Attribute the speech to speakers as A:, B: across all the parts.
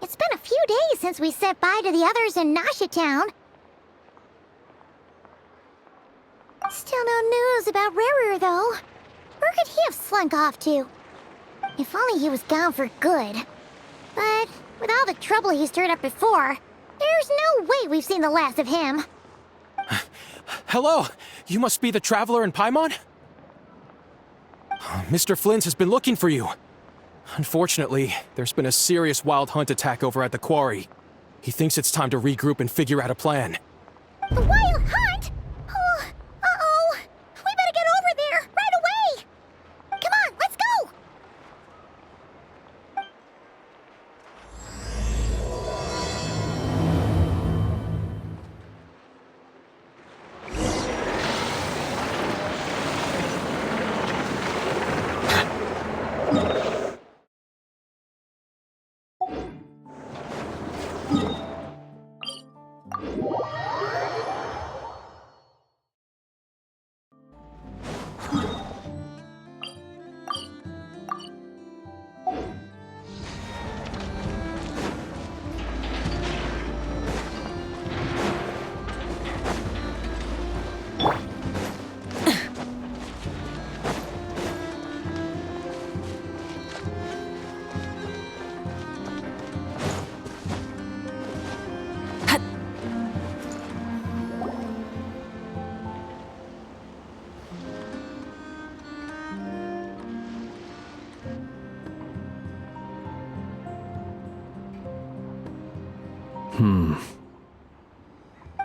A: It's been a few days since we said bye to the others in Nasha Town. Still no news about Rarer, though. Where could he have slunk off to? If only he was gone for good. But with all the trouble he stirred up before, there's no way we've seen the last of him.
B: Hello! You must be the traveler in Paimon? Mr. Flynn has been looking for you. Unfortunately, there's been a serious wild hunt attack over at the quarry. He thinks it's time to regroup and figure out a plan.
A: The wild hunt? Oh, uh-oh. We better get over there, right away! Come on, let's go!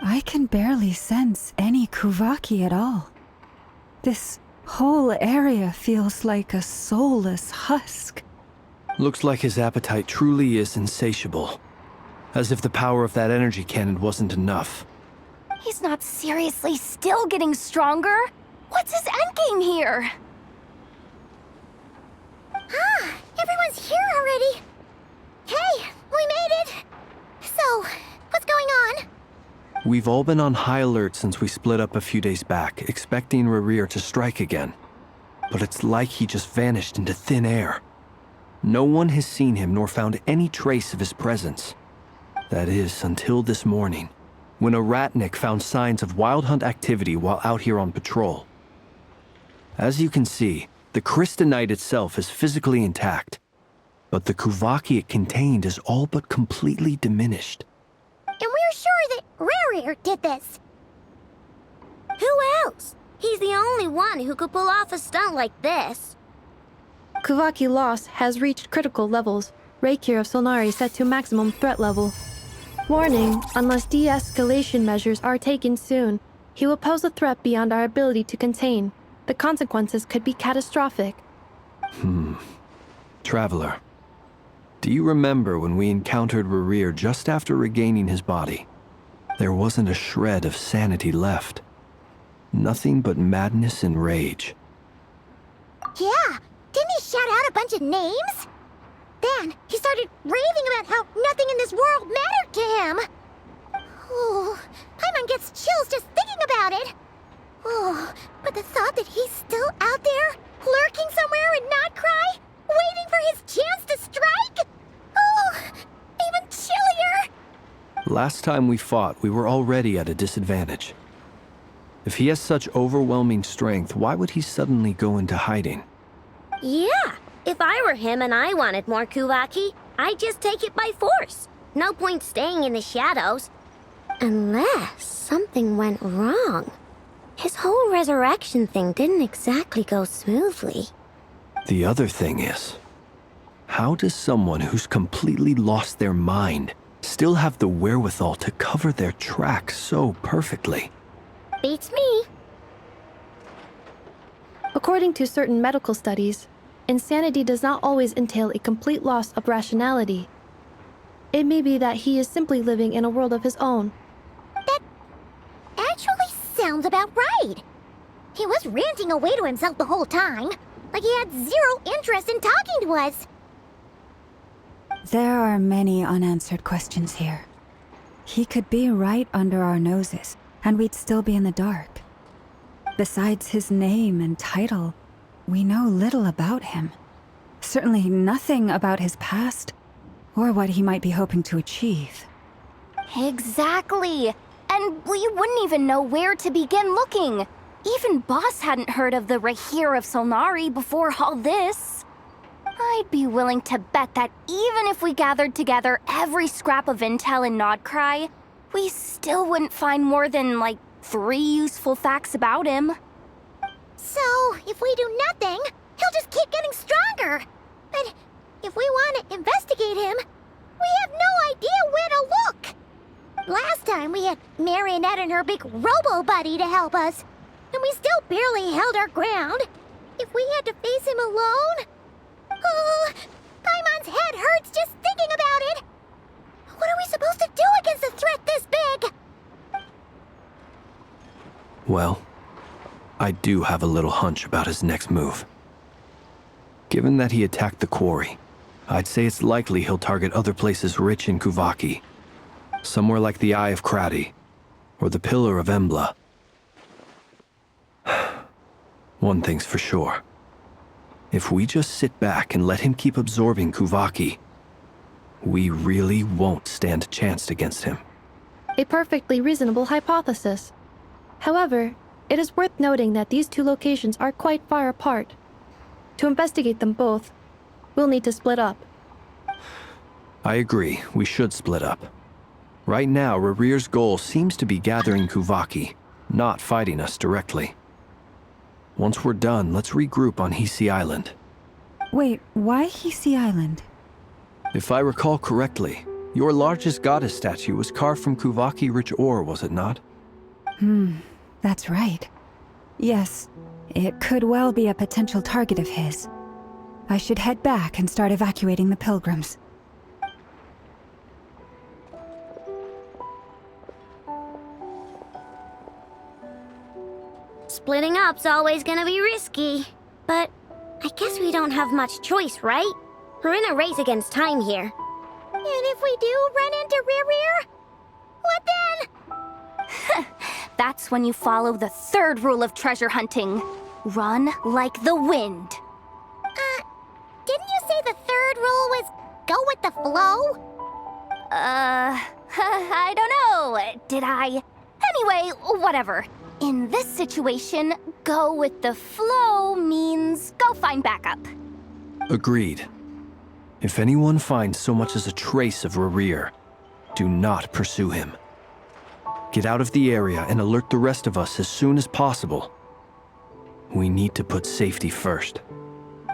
C: I can barely sense any Kuvaki at all. This whole area feels like a soulless husk.
D: Looks like his appetite truly is insatiable. As if the power of that energy cannon wasn't enough.
E: He's not seriously still getting stronger? What's his endgame here?
A: Ah, everyone's here already. Hey, we made it. So, what's going on?
D: We've all been on high alert since we split up a few days back, expecting Rarir to strike again. But it's like he just vanished into thin air. No one has seen him nor found any trace of his presence. That is, until this morning, when a ratnik found signs of wild hunt activity while out here on patrol. As you can see, the Crystonite itself is physically intact, but the Kuvaki it contained is all but completely diminished.
A: And we're sure that Rarir did this.
F: Who else? He's the only one who could pull off a stunt like this.
G: Kuvaki loss has reached critical levels. Reikir of Solnari set to maximum threat level. Warning, unless de-escalation measures are taken soon, he will pose a threat beyond our ability to contain. The consequences could be catastrophic.
D: Traveler, do you remember when we encountered Rarir just after regaining his body? There wasn't a shred of sanity left. Nothing but madness and rage.
A: Yeah, didn't he shout out a bunch of names? Then he started raving about how nothing in this world mattered to him. Oh, Paimon gets chills just thinking about it. Oh, but the thought that he's still out there, lurking somewhere in Not Cry, waiting for his chance to strike? Oh, even chillier.
D: Last time we fought, we were already at a disadvantage. If he has such overwhelming strength, why would he suddenly go into hiding?
F: Yeah, if I were him and I wanted more Kuvaki, I'd just take it by force. No point staying in the shadows. Unless something went wrong. His whole resurrection thing didn't exactly go smoothly.
D: The other thing is, how does someone who's completely lost their mind still have the wherewithal to cover their tracks so perfectly?
F: Beats me.
G: According to certain medical studies, insanity does not always entail a complete loss of rationality. It may be that he is simply living in a world of his own.
A: That actually sounds about right. He was ranting away to himself the whole time, like he had zero interest in talking to us.
C: There are many unanswered questions here. He could be right under our noses, and we'd still be in the dark. Besides his name and title, we know little about him. Certainly nothing about his past, or what he might be hoping to achieve.
E: Exactly. And we wouldn't even know where to begin looking. Even Boss hadn't heard of the Rahir of Solnari before all this. I'd be willing to bet that even if we gathered together every scrap of intel in Nodcry, we still wouldn't find more than, like, 3 useful facts about him.
A: So, if we do nothing, he'll just keep getting stronger. But if we want to investigate him, we have no idea where to look. Last time we had Marionette and her big robo-buddy to help us, and we still barely held our ground. If we had to face him alone... Oh, Paimon's head hurts just thinking about it. What are we supposed to do against a threat this big?
D: Well, I do have a little hunch about his next move. Given that he attacked the quarry, I'd say it's likely he'll target other places rich in Kuvaki. Somewhere like the Eye of Krati, or the Pillar of Embla. One thing's for sure. If we just sit back and let him keep absorbing Kuvaki, we really won't stand a chance against him.
G: A perfectly reasonable hypothesis. However, it is worth noting that these 2 locations are quite far apart. To investigate them both, we'll need to split up.
D: I agree, we should split up. Right now, Rarir's goal seems to be gathering Kuvaki, not fighting us directly. Once we're done, let's regroup on Hisi Island.
C: Wait, why Hisi Island?
D: If I recall correctly, your largest goddess statue was carved from Kuvaki-rich ore, was it not?
C: That's right. Yes, it could well be a potential target of his. I should head back and start evacuating the pilgrims.
F: Splitting up's always gonna be risky. But I guess we don't have much choice, right? We're in a race against time here.
A: And if we do run into Rarir, what then?
E: That's when you follow the 3rd rule of treasure hunting. Run like the wind.
A: Didn't you say the 3rd rule was go with the flow?
E: I don't know. Did I? Anyway, whatever. In this situation, go with the flow means go find backup.
D: Agreed. If anyone finds so much as a trace of Rarir, do not pursue him. Get out of the area and alert the rest of us as soon as possible. We need to put safety first.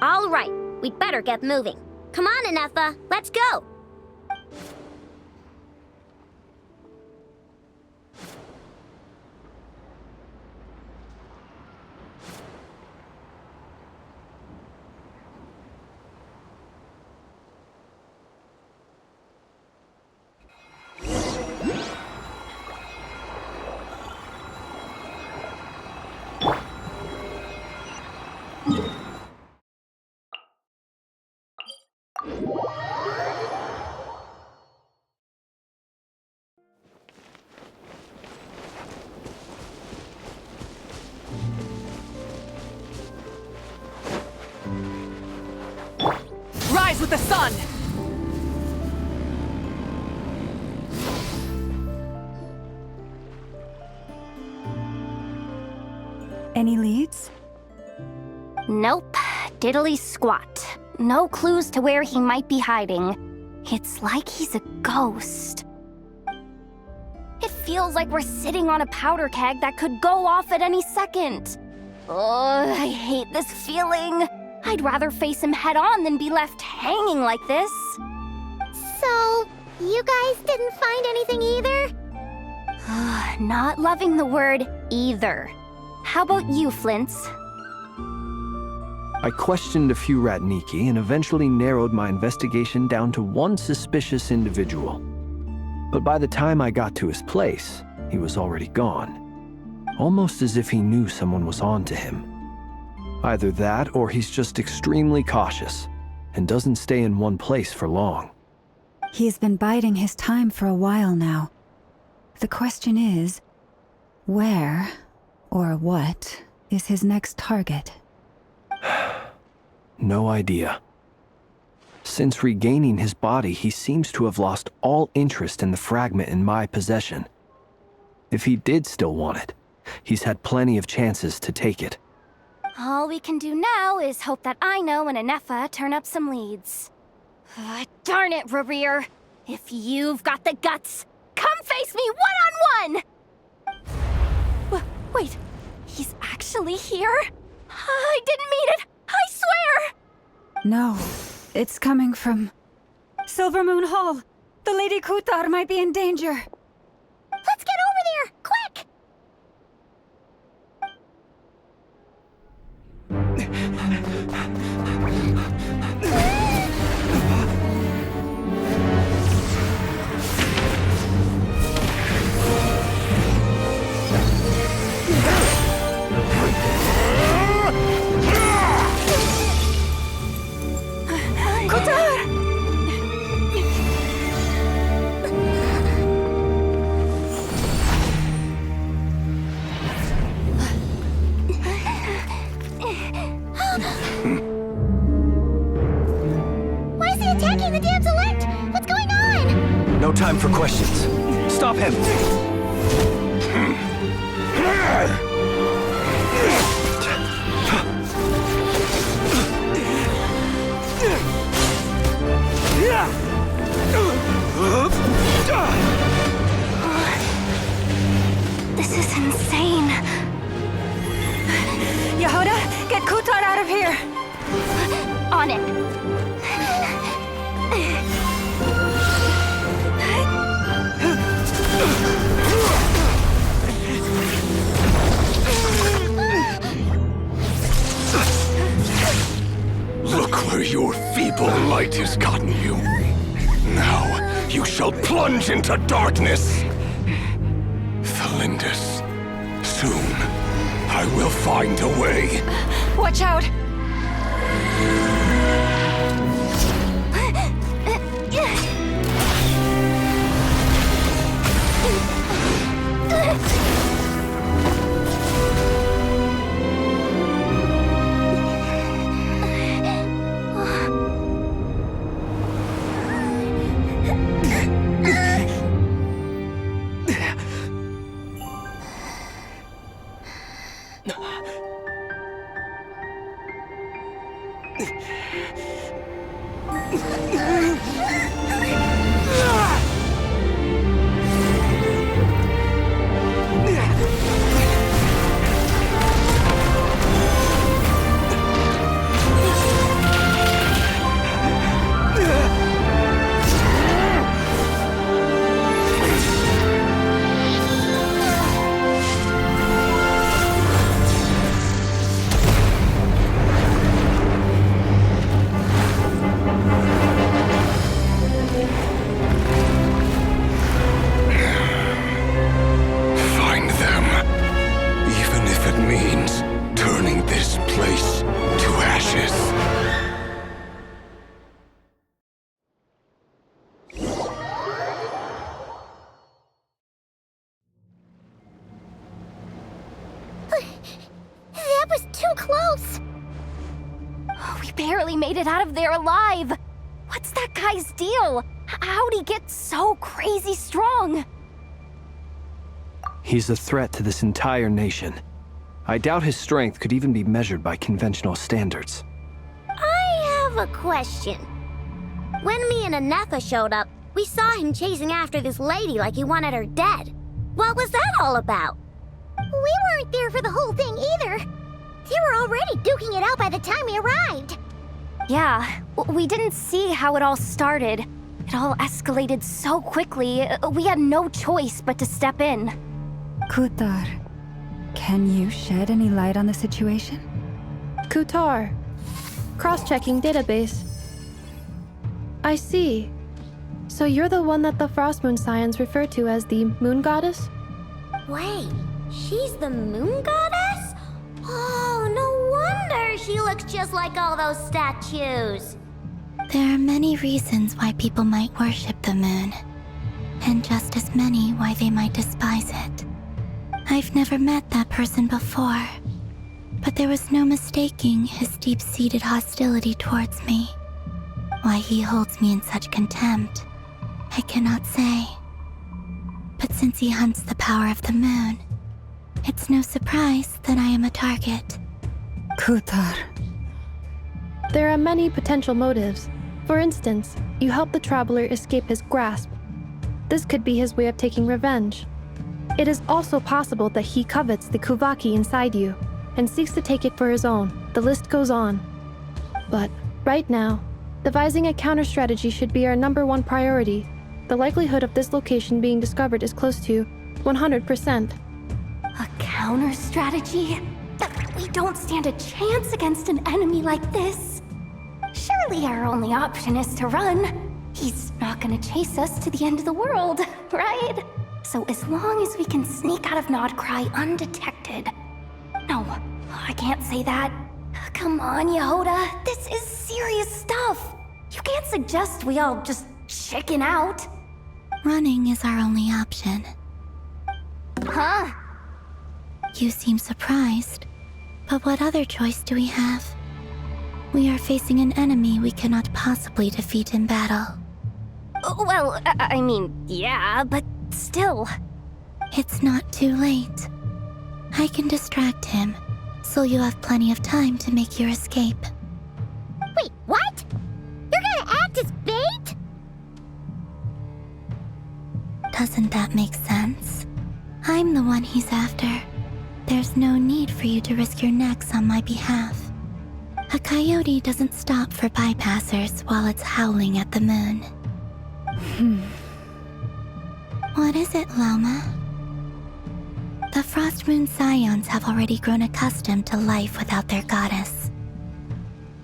F: All right, we'd better get moving. Come on, Anefa, let's go!
H: Rise with the sun!
C: Any leads?
E: Nope. Diddly squat. No clues to where he might be hiding. It's like he's a ghost. It feels like we're sitting on a powder keg that could go off at any second. Ugh, I hate this feeling. I'd rather face him head on than be left hanging like this.
A: So, you guys didn't find anything either?
E: Not loving the word either. How about you, Flints?
D: I questioned a few Ratniki and eventually narrowed my investigation down to one suspicious individual. But by the time I got to his place, he was already gone. Almost as if he knew someone was on to him. Either that or he's just extremely cautious and doesn't stay in one place for long.
C: He's been biding his time for a while now. The question is, where or what is his next target?
D: No idea. Since regaining his body, he seems to have lost all interest in the fragment in my possession. If he did still want it, he's had plenty of chances to take it.
E: All we can do now is hope that Aino and Anefa turn up some leads. Darn it, Rerir! If you've got the guts, come face me one-on-one! Wait, he's actually here? I didn't mean it! I swear!
C: No, it's coming from Silver Moon Hall. The Lady Kutar might be in danger.
A: Let's get over there, quick! Why is he attacking the damselette? What's going on?
D: No time for questions. Stop him!
E: This is insane.
C: Yehuda, get Kutar out of here!
E: On it.
I: Look where your feeble light has gotten you. Now, you shall plunge into darkness. Thalindus, soon, I will find a way.
C: Watch out!
A: That was too close!
E: We barely made it out of there alive. What's that guy's deal? How'd he get so crazy strong?
D: He's a threat to this entire nation. I doubt his strength could even be measured by conventional standards.
F: I have a question. When me and Anefa showed up, we saw him chasing after this lady like he wanted her dead. What was that all about?
A: We weren't there for the whole thing either. They were already duking it out by the time we arrived.
E: Yeah, we didn't see how it all started. It all escalated so quickly, we had no choice but to step in.
C: Kutar, can you shed any light on the situation?
G: Kutar, Cross-checking database. I see. So you're the one that the Frost Moon Scions refer to as the Moon Goddess?
F: Wait, she's the moon goddess? Oh, no wonder she looks just like all those statues.
E: There are many reasons why people might worship the moon, and just as many why they might despise it. I've never met that person before, but there was no mistaking his deep-seated hostility towards me. Why he holds me in such contempt, I cannot say. But since he hunts the power of the moon, it's no surprise that I am a target.
C: Kutar.
G: There are many potential motives. For instance, you help the traveler escape his grasp. This could be his way of taking revenge. It is also possible that he covets the Kuvaki inside you and seeks to take it for his own. The list goes on. But right now, devising a counter-strategy should be our #1 priority. The likelihood of this location being discovered is close to 100%.
E: A counter strategy? We don't stand a chance against an enemy like this. Surely our only option is to run. He's not gonna chase us to the end of the world, right? So as long as we can sneak out of Nodcry undetected. No, I can't say that. Come on, Yehoda. This is serious stuff. You can't suggest we all just chicken out. Running is our only option. Huh? You seem surprised. But what other choice do we have? We are facing an enemy we cannot possibly defeat in battle. Well, I mean, yeah, but still. It's not too late. I can distract him, so you have plenty of time to make your escape.
A: Wait, what? You're gonna act as bait?
E: Doesn't that make sense? I'm the one he's after. There's no need for you to risk your necks on my behalf. A coyote doesn't stop for bypassers while it's howling at the moon. What is it, Loma? The Frost Moon Scions have already grown accustomed to life without their goddess.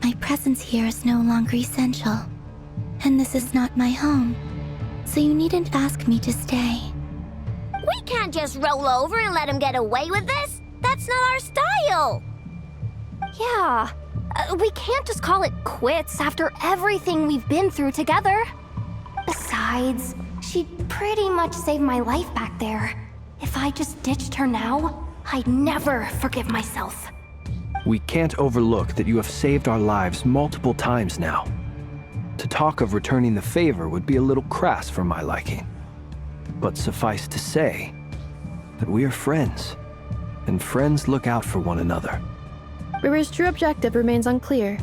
E: My presence here is no longer essential, and this is not my home, so you needn't ask me to stay.
F: We can't just roll over and let him get away with this. That's not our style.
E: Yeah, we can't just call it quits after everything we've been through together. Besides, she'd pretty much saved my life back there. If I just ditched her now, I'd never forgive myself.
D: We can't overlook that you have saved our lives multiple times now. To talk of returning the favor would be a little crass for my liking. But suffice to say that we are friends, and friends look out for one another.
G: Rira's true objective remains unclear.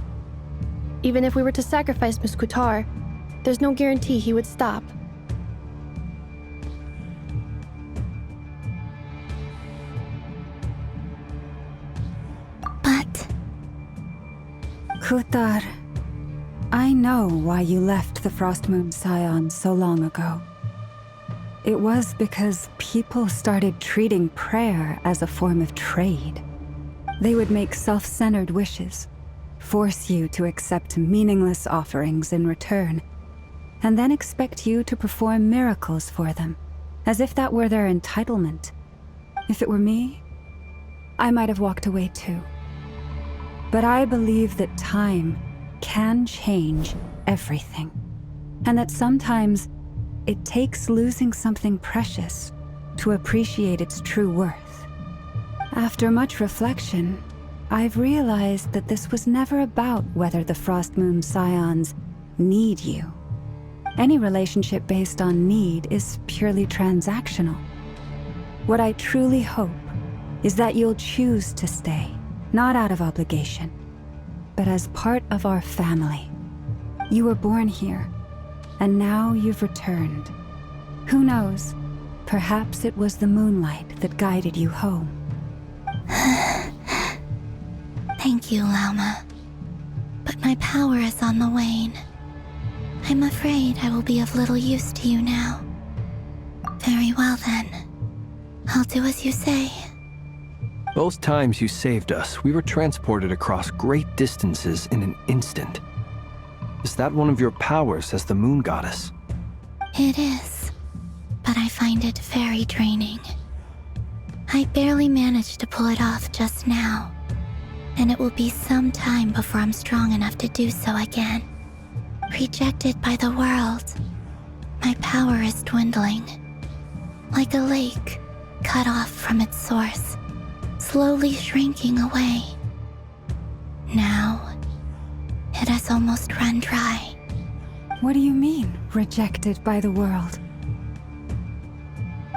G: Even if we were to sacrifice Miss Kutar, there's no guarantee he would stop.
E: But...
C: Kutar, I know why you left the Frost Moon Scions so long ago. It was because people started treating prayer as a form of trade. They would make self-centered wishes, force you to accept meaningless offerings in return, and then expect you to perform miracles for them, as if that were their entitlement. If it were me, I might have walked away too. But I believe that time can change everything, and that sometimes it takes losing something precious to appreciate its true worth. After much reflection, I've realized that this was never about whether the Frost Moon Scions need you. Any relationship based on need is purely transactional. What I truly hope is that you'll choose to stay, not out of obligation, but as part of our family. You were born here, and now you've returned. Who knows? Perhaps it was the moonlight that guided you home.
E: Thank you, Lauma. But my power is on the wane. I'm afraid I will be of little use to you now. Very well then. I'll do as you say.
D: Both times you saved us, we were transported across great distances in an instant. Is that one of your powers as the moon goddess?
A: It is, but I find it very draining. I barely managed to pull it off just now, and it will be some time before I'm strong enough to do so again. Rejected by the world, my power is dwindling. Like a lake, cut off from its source, slowly shrinking away. Now, it has almost run dry.
C: What do you mean, rejected by the world?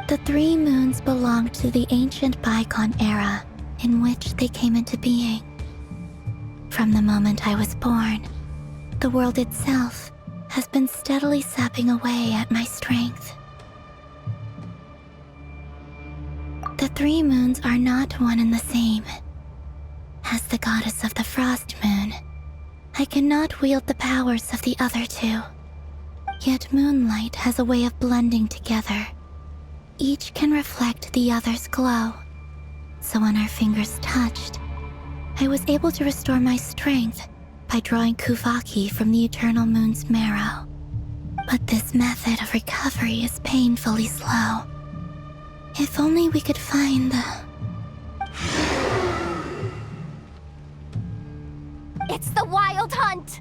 A: The 3 moons belonged to the ancient bygone era in which they came into being. From the moment I was born, the world itself has been steadily sapping away at my strength. The 3 moons are not one and the same. As the goddess of the Frost Moon, I cannot wield the powers of the other 2. Yet moonlight has a way of blending together. Each can reflect the other's glow. So when our fingers touched, I was able to restore my strength by drawing Kuvaki from the eternal moon's marrow. But this method of recovery is painfully slow. If only we could find the...
E: It's the Wild Hunt!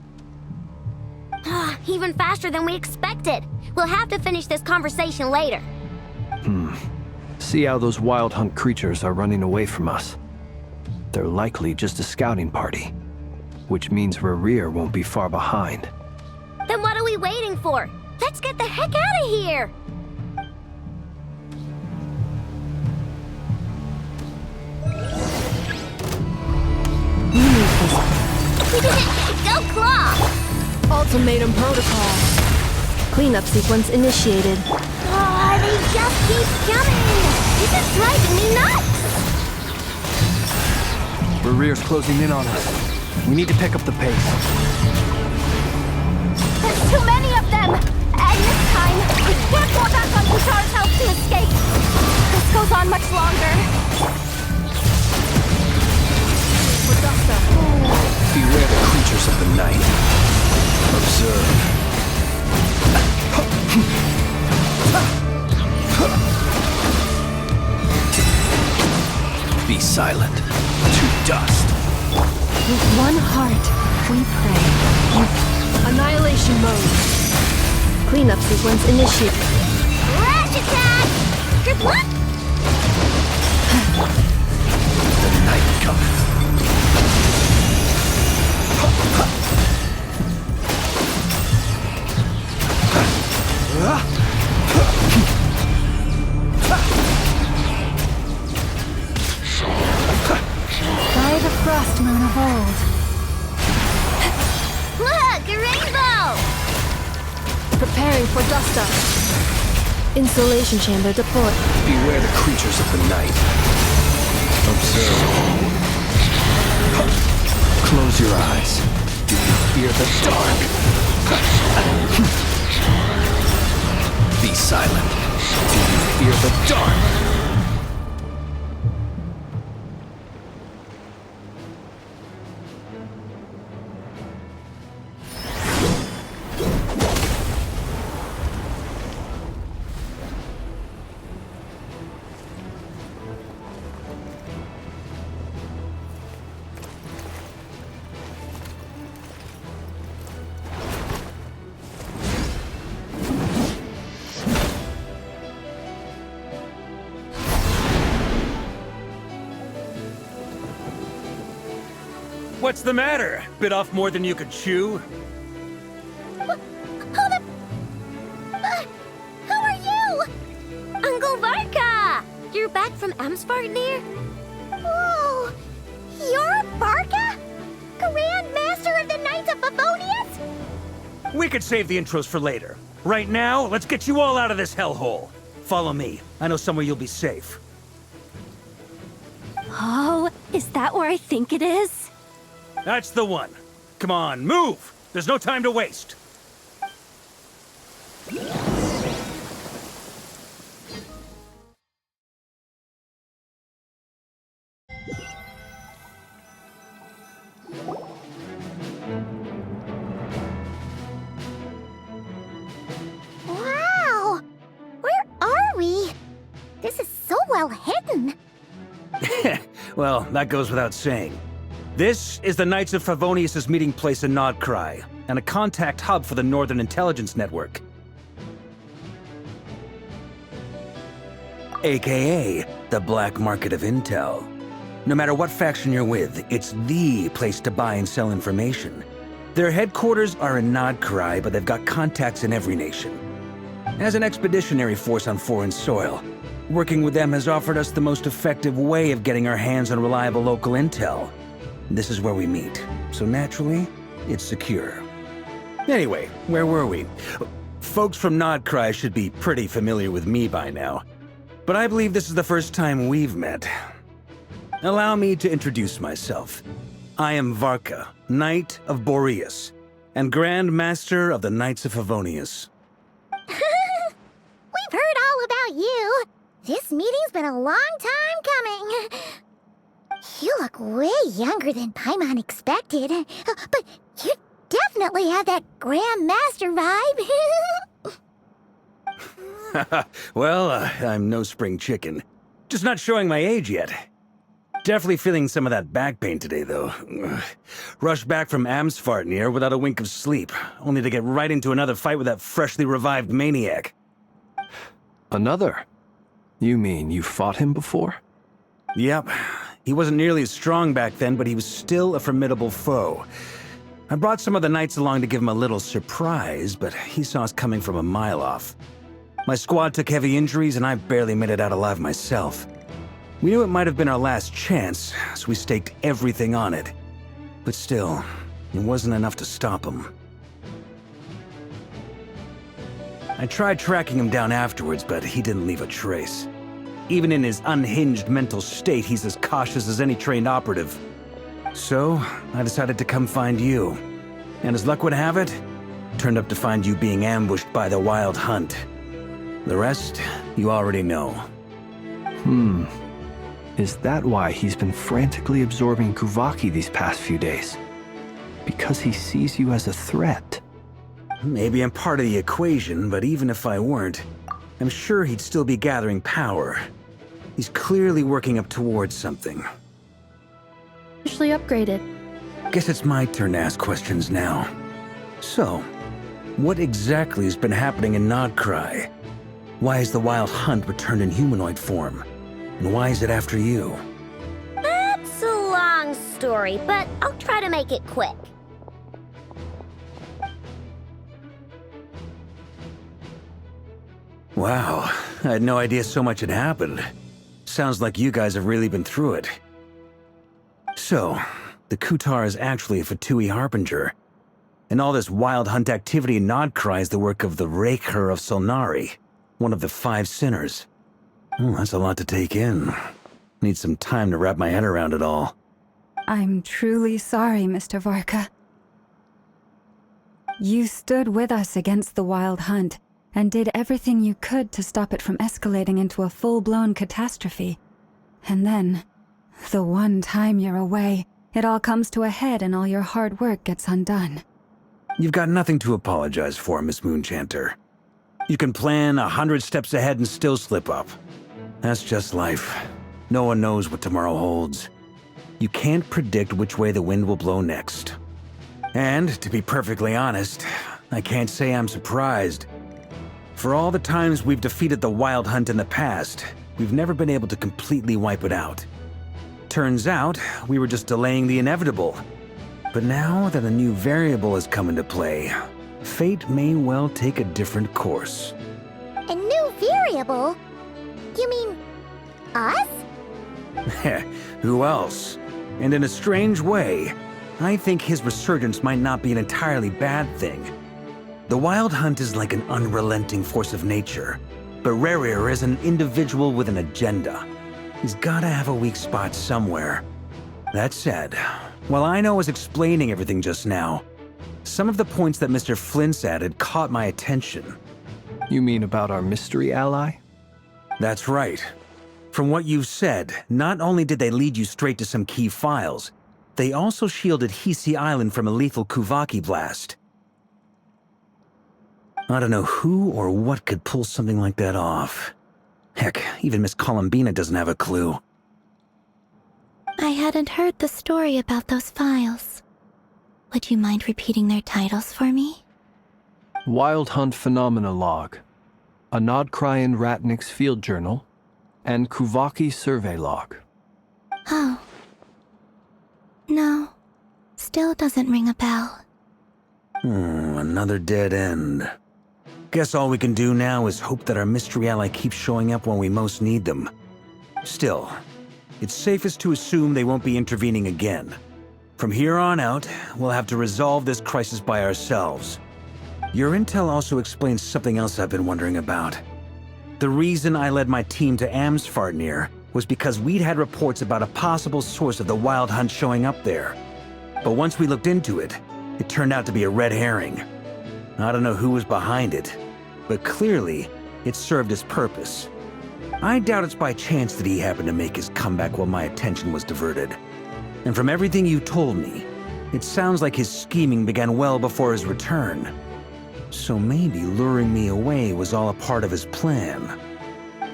F: Even faster than we expected. We'll have to finish this conversation later.
D: See how those wild hunt creatures are running away from us. They're likely just a scouting party, which means Rerir won't be far behind.
F: Then what are we waiting for? Let's get the heck out of here! Go Claw!
G: Ultimatum protocol. Cleanup sequence initiated.
F: Oh, they just keep coming! This is driving me nuts!
D: Rerir's closing in on us. We need to pick up the pace.
E: There's too many of them! And this time, we can't fall back on Kushar's help to escape. This goes on much longer.
D: Beware the creatures of the night. Observe. Be silent. To dust.
C: With one heart, we pray.
G: Annihilation mode. Cleanup sequence initiated.
F: Rash attack! Good luck!
D: The night cometh.
C: By the Frost Moon of old.
F: Look, a rainbow!
G: Preparing for dust up. Insulation chamber deployed.
D: Beware the creatures of the night. Observe. Close your eyes. Do you fear the dark? Be silent. Do you fear the dark?
J: What's the matter? Bit off more than you could chew?
F: Who are you? Uncle Varka! You're back from Amsvartnir?
A: Whoa! You're Barca? Grand Master of the Knights of Favonius?
J: We could save the intros for later. Right now, let's get you all out of this hellhole. Follow me. I know somewhere you'll be safe.
E: Oh, is that where I think it is?
J: That's the one. Come on, move! There's no time to waste. Well, that goes without saying. This is the Knights of Favonius' meeting place in Nodcry, and a contact hub for the Northern Intelligence Network. AKA, the black market of intel. No matter what faction you're with, it's the place to buy and sell information. Their headquarters are in Nodcry, but they've got contacts in every nation. As an expeditionary force on foreign soil, working with them has offered us the most effective way of getting our hands on reliable local intel. This is where we meet, so naturally, it's secure. Anyway, where were we? Folks from Nodcry should be pretty familiar with me by now, but I believe this is the first time we've met. Allow me to introduce myself. I am Varka, Knight of Boreas, and Grand Master of the Knights of Favonius.
A: We've heard all about you. This meeting's been a long time coming. You look way younger than Paimon expected, but you definitely have that Grand Master vibe.
J: Well, I'm no spring chicken. Just not showing my age yet. Definitely feeling some of that back pain today, though. Rushed back from Amsfartnir without a wink of sleep, only to get right into another fight with that freshly revived maniac.
D: Another? You mean you fought him before?
J: Yep. He wasn't nearly as strong back then, but he was still a formidable foe. I brought some of the knights along to give him a little surprise, but he saw us coming from a mile off. My squad took heavy injuries, and I barely made it out alive myself. We knew it might have been our last chance, so we staked everything on it. But still, it wasn't enough to stop him. I tried tracking him down afterwards, but he didn't leave a trace. Even in his unhinged mental state, he's as cautious as any trained operative. So, I decided to come find you. And as luck would have it, turned up to find you being ambushed by the Wild Hunt. The rest, you already know.
D: Is that why he's been frantically absorbing Kuvaki these past few days? Because he sees you as a threat?
J: Maybe I'm part of the equation, but even if I weren't, I'm sure he'd still be gathering power. He's clearly working up towards something.
G: Officially upgraded.
J: Guess it's my turn to ask questions now. So, what exactly has been happening in Nodcry? Why has the Wild Hunt returned in humanoid form? And why is it after you?
F: That's a long story, but I'll try to make it quick.
J: Wow, I had no idea so much had happened. Sounds like you guys have really been through it. So, the Kutar is actually a Fatui Harbinger. And all this Wild Hunt activity in Nodcry is the work of the Raker of Solnari, one of the 5 sinners. Oh, that's a lot to take in. Need some time to wrap my head around it all.
C: I'm truly sorry, Mr. Varka. You stood with us against the Wild Hunt and did everything you could to stop it from escalating into a full-blown catastrophe. And then, the one time you're away, it all comes to a head and all your hard work gets undone.
J: You've got nothing to apologize for, Miss Moonchanter. You can plan 100 steps ahead and still slip up. That's just life. No one knows what tomorrow holds. You can't predict which way the wind will blow next. And, to be perfectly honest, I can't say I'm surprised. For all the times we've defeated the Wild Hunt in the past, we've never been able to completely wipe it out. Turns out, we were just delaying the inevitable. But now that a new variable has come into play, fate may well take a different course.
A: A new variable? You mean us?
J: Who else? And in a strange way, I think his resurgence might not be an entirely bad thing. The Wild Hunt is like an unrelenting force of nature, but Rerir is an individual with an agenda. He's gotta have a weak spot somewhere. That said, while I was explaining everything just now, some of the points that Mr. Flint's added caught my attention.
D: You mean about our mystery ally?
J: That's right. From what you've said, not only did they lead you straight to some key files, they also shielded Hisi Island from a lethal Kuvaki blast. I don't know who or what could pull something like that off. Heck, even Miss Columbina doesn't have a clue.
A: hadn't heard the story about those files. Would you mind repeating their titles for me?
D: Wild Hunt Phenomena Log, a Nodkryan Ratnik's Field Journal, and Kuvaki Survey Log.
A: Oh. No. Still doesn't ring a bell.
J: Another dead end. Guess all we can do now is hope that our mystery ally keeps showing up when we most need them. Still, it's safest to assume they won't be intervening again. From here on out, we'll have to resolve this crisis by ourselves. Your intel also explains something else I've been wondering about. The reason I led my team to Amsfarnir was because we'd had reports about a possible source of the Wild Hunt showing up there. But once we looked into it, it turned out to be a red herring. I don't know who was behind it, but clearly, it served its purpose. I doubt it's by chance that he happened to make his comeback while my attention was diverted. And from everything you told me, it sounds like his scheming began well before his return. So maybe luring me away was all a part of his plan.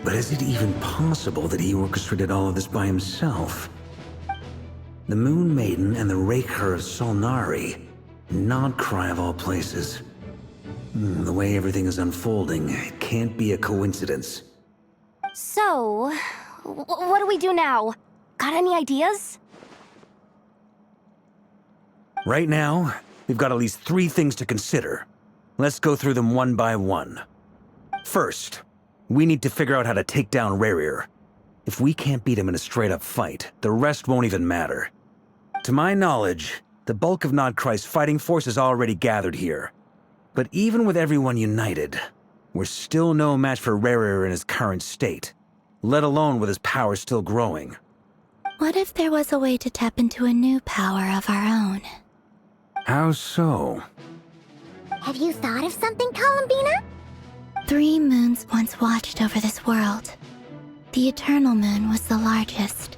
J: But is it even possible that he orchestrated all of this by himself? The Moon Maiden and the Raker of Solnari. Nodcry of all places. The way everything is unfolding, it can't be a coincidence.
E: So, what do we do now? Got any ideas?
J: Right now, we've got at least 3 things to consider. Let's go through them one by one. First, we need to figure out how to take down Rerir. If we can't beat him in a straight-up fight, the rest won't even matter. To my knowledge, the bulk of Nodcry's fighting force is already gathered here. But even with everyone united, we're still no match for Rerir in his current state, let alone with his power still growing.
A: What if there was a way to tap into a new power of our own?
J: How so?
A: Have you thought of something, Columbina? 3 moons once watched over this world. The Eternal Moon was the largest.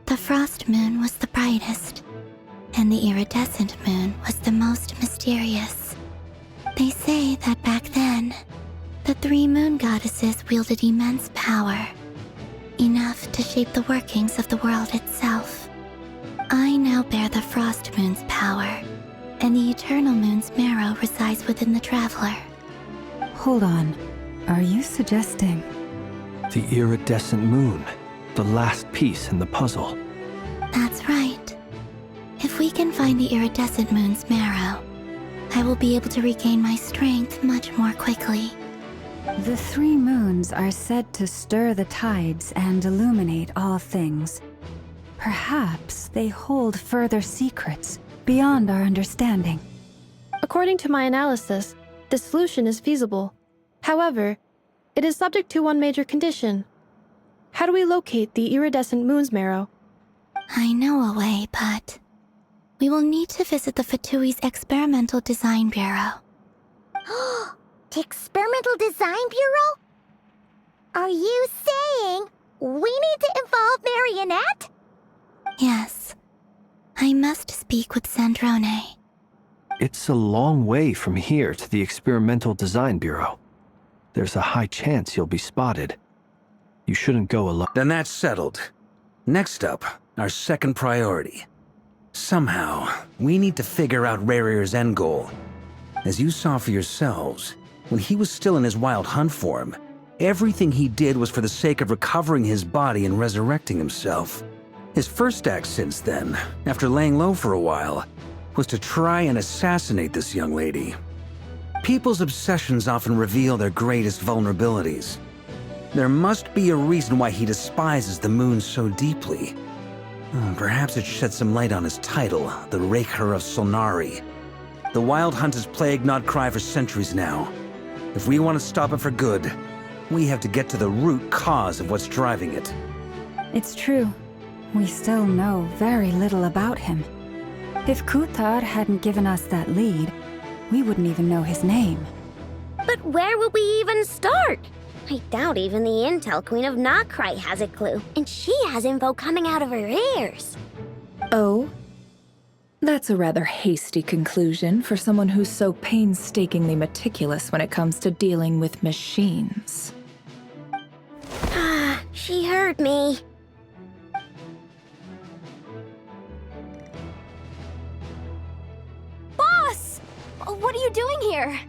A: The Frost Moon was the brightest. And the Iridescent Moon was the most mysterious. They say that back then, the 3 moon goddesses wielded immense power. Enough to shape the workings of the world itself. I now bear the Frost Moon's power, and the Eternal Moon's marrow resides within the Traveler.
C: Hold on. Are you suggesting...
D: The Iridescent Moon, the last piece in the puzzle.
A: That's right. If we can find the Iridescent Moon's marrow, I will be able to regain my strength much more quickly.
C: The 3 moons are said to stir the tides and illuminate all things. Perhaps they hold further secrets beyond our understanding.
G: According to my analysis, the solution is feasible. However, it is subject to one major condition. How do we locate the Iridescent Moon's marrow?
A: I know a way, but... we will need to visit the Fatui's Experimental Design Bureau. The Experimental Design Bureau? Are you saying we need to involve Marionette? Yes. I must speak with Sandrone.
D: It's a long way from here to the Experimental Design Bureau. There's a high chance you'll be spotted. You shouldn't go alone.
J: Then that's settled. Next up, our second priority. Somehow, we need to figure out Rerir's end goal. As you saw for yourselves, when he was still in his Wild Hunt form, everything he did was for the sake of recovering his body and resurrecting himself. His first act since then, after laying low for a while, was to try and assassinate this young lady. People's obsessions often reveal their greatest vulnerabilities. There must be a reason why he despises the moon so deeply. Perhaps it sheds some light on his title, the Raker of Solnari. The Wild Hunt has plagued Nodcry for centuries now. If we want to stop it for good, we have to get to the root cause of what's driving it.
C: It's true. We still know very little about him. If Kuthar hadn't given us that lead, we wouldn't even know his name.
F: But where would we even start? I doubt even the Intel Queen of Nodcry has a clue, and she has info coming out of her ears.
H: Oh? That's a rather hasty conclusion for someone who's so painstakingly meticulous when it comes to dealing with machines.
F: She heard me.
E: What are you doing here?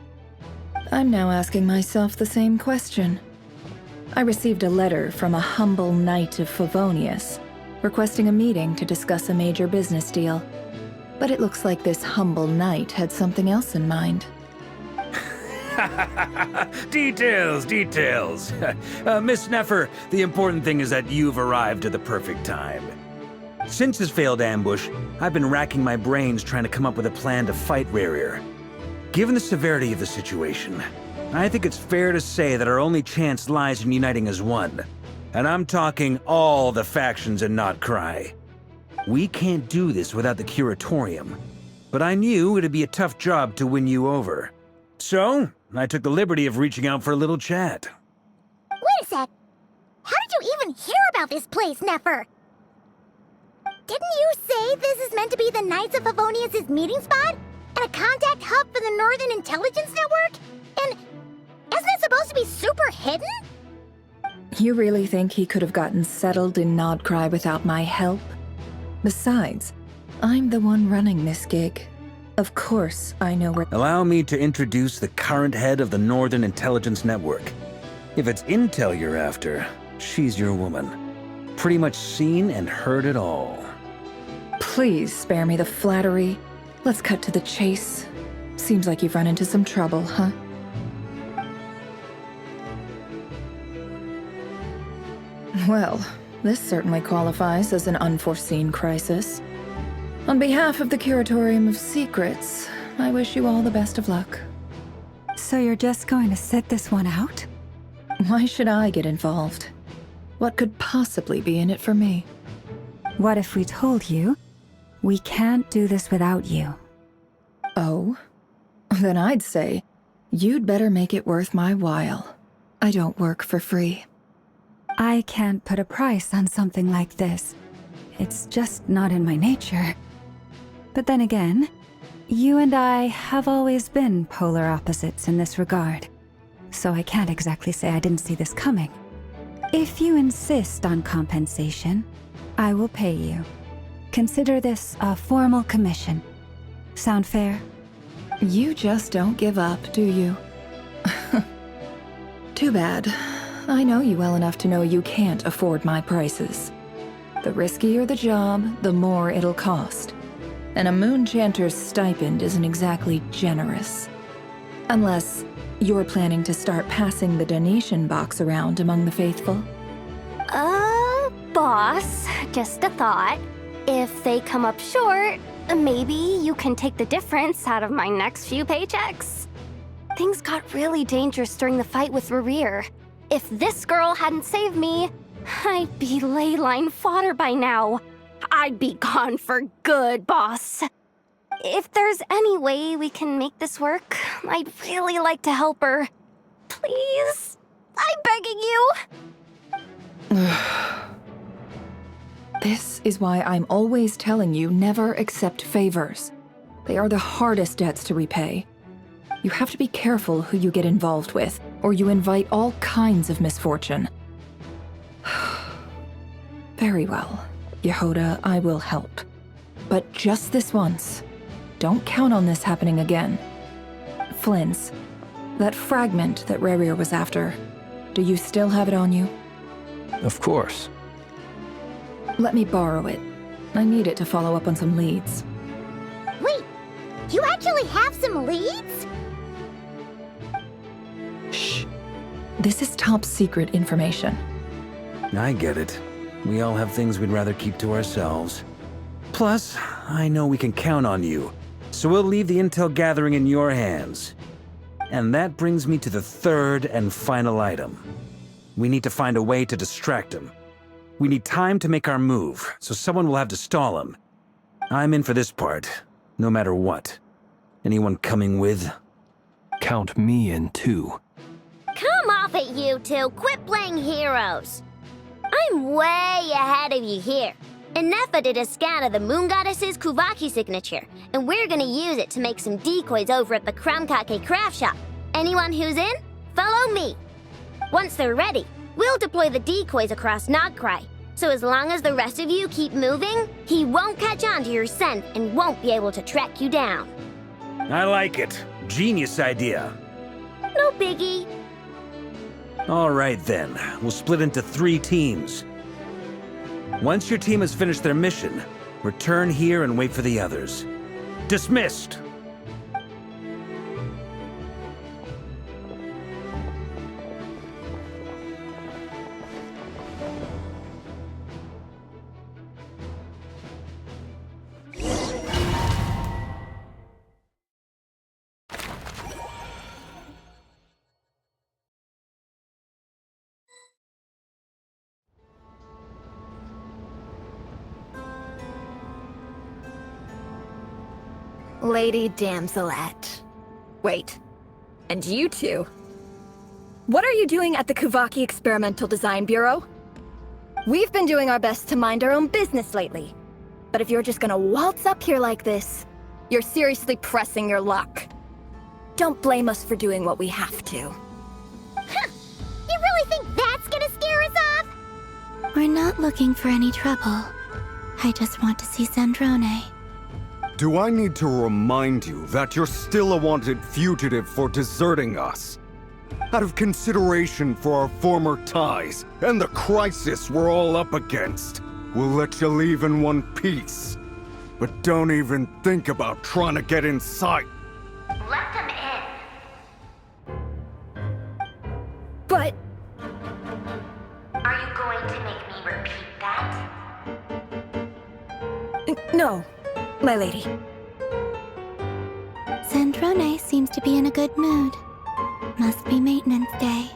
H: I'm now asking myself the same question. I received a letter from a humble knight of Favonius, requesting a meeting to discuss a major business deal. But it looks like this humble knight had something else in mind.
J: Details. Miss Neffer, the important thing is that you've arrived at the perfect time. Since his failed ambush, I've been racking my brains trying to come up with a plan to fight Rerir. Given the severity of the situation, I think it's fair to say that our only chance lies in uniting as one. And I'm talking all the factions in Notcry. We can't do this without the Curatorium, but I knew it'd be a tough job to win you over. So, I took the liberty of reaching out for a little chat.
A: Wait a sec. How did you even hear about this place, Neffer? Didn't you say this is meant to be the Knights of Favonius' meeting spot? And a contact hub for the Northern Intelligence Network? And isn't it supposed to be super hidden?
H: You really think he could have gotten settled in Nodcry without my help? Besides, I'm the one running this gig. Of course, I know where—
J: Allow me to introduce the current head of the Northern Intelligence Network. If it's intel you're after, she's your woman. Pretty much seen and heard it all.
H: Please spare me the flattery. Let's cut to the chase. Seems like you've run into some trouble, huh? Well, this certainly qualifies as an unforeseen crisis. On behalf of the Curatorium of Secrets, I wish you all the best of luck.
C: So you're just going to sit this one out?
H: Why should I get involved? What could possibly be in it for me?
C: What if we told you we can't do this without you?
H: Oh? Then I'd say, you'd better make it worth my while. I don't work for free.
C: I can't put a price on something like this. It's just not in my nature. But then again, you and I have always been polar opposites in this regard. So I can't exactly say I didn't see this coming. If you insist on compensation, I will pay you. Consider this a formal commission. Sound fair?
H: You just don't give up, do you? Too bad. I know you well enough to know you can't afford my prices. The riskier the job, the more it'll cost. And a Moonchanter's stipend isn't exactly generous. Unless you're planning to start passing the donation box around among the faithful.
E: Boss, just a thought. If they come up short, maybe you can take the difference out of my next few paychecks. Things got really dangerous during the fight with Rerir. If this girl hadn't saved me, I'd be ley line fodder by now. I'd be gone for good, boss. If there's any way we can make this work, I'd really like to help her. Please? I'm begging you.
H: This is why I'm always telling you never accept favors. They are the hardest debts to repay. You have to be careful who you get involved with, or you invite all kinds of misfortune. Very well, Yehoda, I will help. But just this once. Don't count on this happening again. Flynn's, that fragment that Rerir was after, do you still have it on you?
D: Of course.
H: Let me borrow it. I need it to follow up on some leads.
A: Wait, you actually have some leads?
H: Shh. This is top secret information.
J: I get it. We all have things we'd rather keep to ourselves. Plus, I know we can count on you, so we'll leave the intel gathering in your hands. And that brings me to the third and final item. We need to find a way to distract him. We need time to make our move, so someone will have to stall him. I'm in for this part, no matter what. Anyone coming with?
D: Count me in too.
F: Come off it, you two. Quit playing heroes. I'm way ahead of you here. Nefa did a scan of the Moon Goddess's Kuvaki signature, and we're gonna use it to make some decoys over at the Krumkake craft shop. Anyone who's in, follow me. Once they're ready, we'll deploy the decoys across Nogcry. So as long as the rest of you keep moving, he won't catch on to your scent and won't be able to track you down.
J: I like it. Genius idea.
F: No biggie.
J: All right then, we'll split into 3 teams. Once your team has finished their mission, return here and wait for the others. Dismissed!
K: Lady Damselette. Wait, and you two? What are you doing at the Kuvaki Experimental Design Bureau? We've been doing our best to mind our own business lately. But if you're just gonna waltz up here like this, you're seriously pressing your luck. Don't blame us for doing what we have to.
A: Huh. You really think that's gonna scare us off?
L: We're not looking for any trouble. I just want to see Sandrone.
I: Do I need to remind you that you're still a wanted fugitive for deserting us? Out of consideration for our former ties and the crisis we're all up against, we'll let you leave in one piece. But don't even think about trying to get inside.
F: Let them in.
K: But...
F: Are you going to make me repeat that?
K: no, my lady.
L: Sandrone seems to be in a good mood. Must be maintenance day.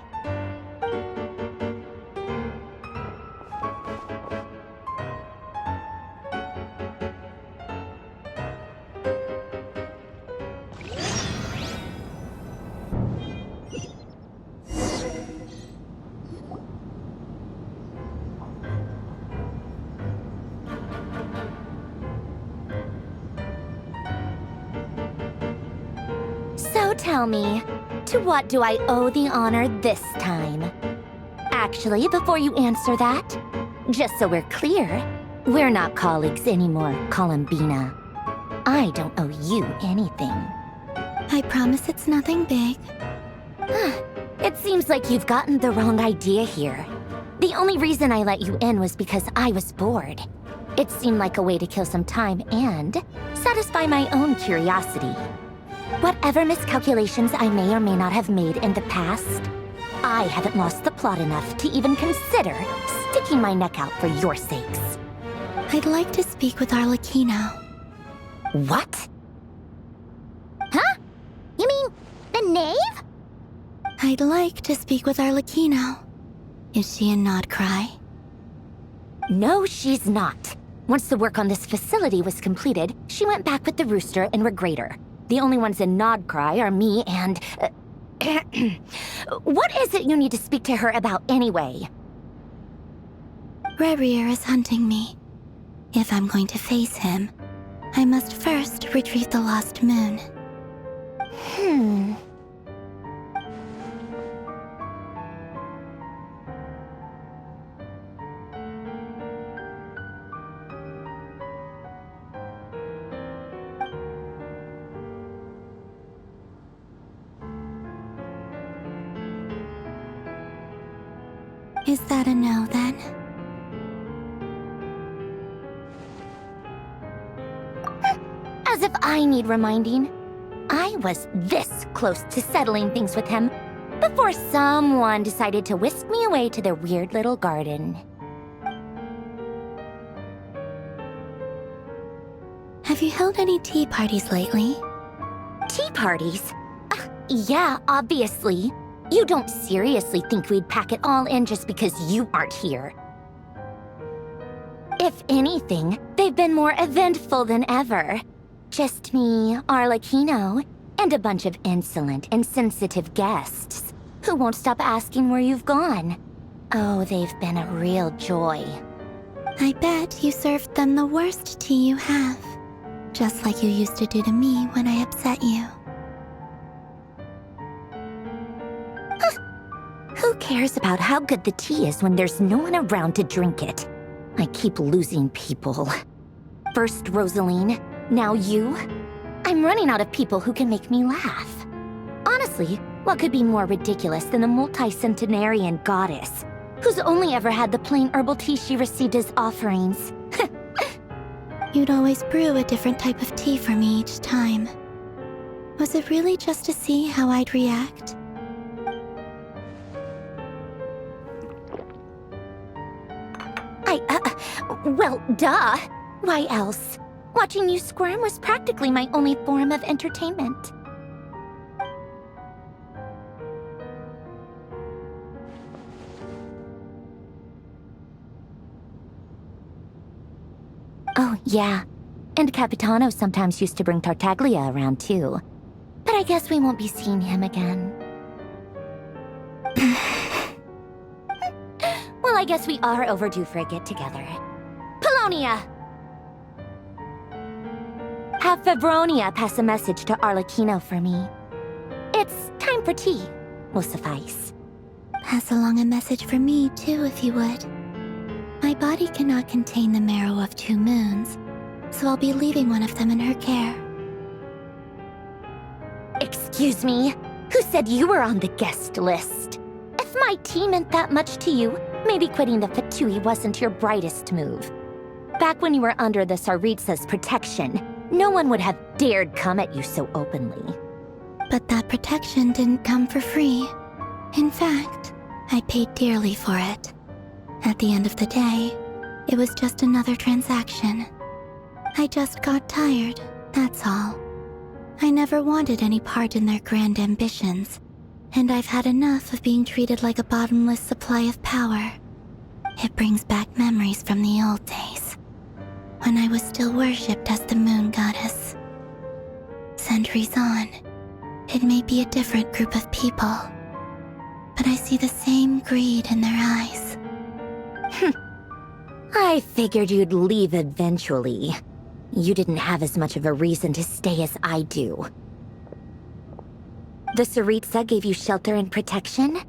E: So tell me, to what do I owe the honor this time? Actually, before you answer that, just so we're clear, we're not colleagues anymore, Columbina. I don't owe you anything.
L: I promise it's nothing big.
E: It seems like you've gotten the wrong idea here. The only reason I let you in was because I was bored. It seemed like a way to kill some time and satisfy my own curiosity. Whatever miscalculations I may or may not have made in the past, I haven't lost the plot enough to even consider sticking my neck out for your sakes.
L: I'd like to speak with Arlecchino.
E: What?
A: Huh? You mean the knave?
L: I'd like to speak with Arlecchino. Is she in Nodcry?
E: No, she's not. Once the work on this facility was completed, she went back with the Rooster and Regrator. The only ones in Nodcry are me and... What is it you need to speak to her about anyway?
L: Rerir is hunting me. If I'm going to face him, I must first retrieve the lost moon. Is that a no, then?
E: As if I need reminding. I was this close to settling things with him before someone decided to whisk me away to their weird little garden.
L: Have you held any tea parties lately?
E: Tea parties? Yeah, obviously. You don't seriously think we'd pack it all in just because you aren't here. If anything, they've been more eventful than ever. Just me, Arlecchino, and a bunch of insolent, insensitive guests who won't stop asking where you've gone. Oh, they've been a real joy.
L: I bet you served them the worst tea you have. Just like you used to do to me when I upset you.
E: Who cares about how good the tea is when there's no one around to drink it? I keep losing people. First Rosaline, now you. I'm running out of people who can make me laugh. Seriously, what could be more ridiculous than a multi-centenarian goddess who's only ever had the plain herbal tea she received as offerings?
L: You'd always brew a different type of tea for me each time. Was it really just to see how I'd react?
E: Well, duh. Why else? Watching you squirm was practically my only form of entertainment. Oh, yeah. And Capitano sometimes used to bring Tartaglia around, too. But I guess we won't be seeing him again. Well, I guess we are overdue for a get-together. Polonia! Have Febronia pass a message to Arlecchino for me. It's time for tea. Will suffice.
L: Pass along a message for me, too, if you would. My body cannot contain the marrow of 2 moons, so I'll be leaving one of them in her care.
E: Excuse me? Who said you were on the guest list? If my tea meant that much to you, maybe quitting the Fatui wasn't your brightest move. Back when you were under the Tsaritsa's protection, no one would have dared come at you so openly.
L: But that protection didn't come for free. In fact, I paid dearly for it. At the end of the day, it was just another transaction. I just got tired, that's all. I never wanted any part in their grand ambitions, and I've had enough of being treated like a bottomless supply of power. It brings back memories from the old days, when I was still worshipped as the moon goddess. Centuries on, it may be a different group of people, but I see the same greed in their eyes.
E: I figured you'd leave eventually. You didn't have as much of a reason to stay as I do. The Tsaritsa gave you shelter and protection,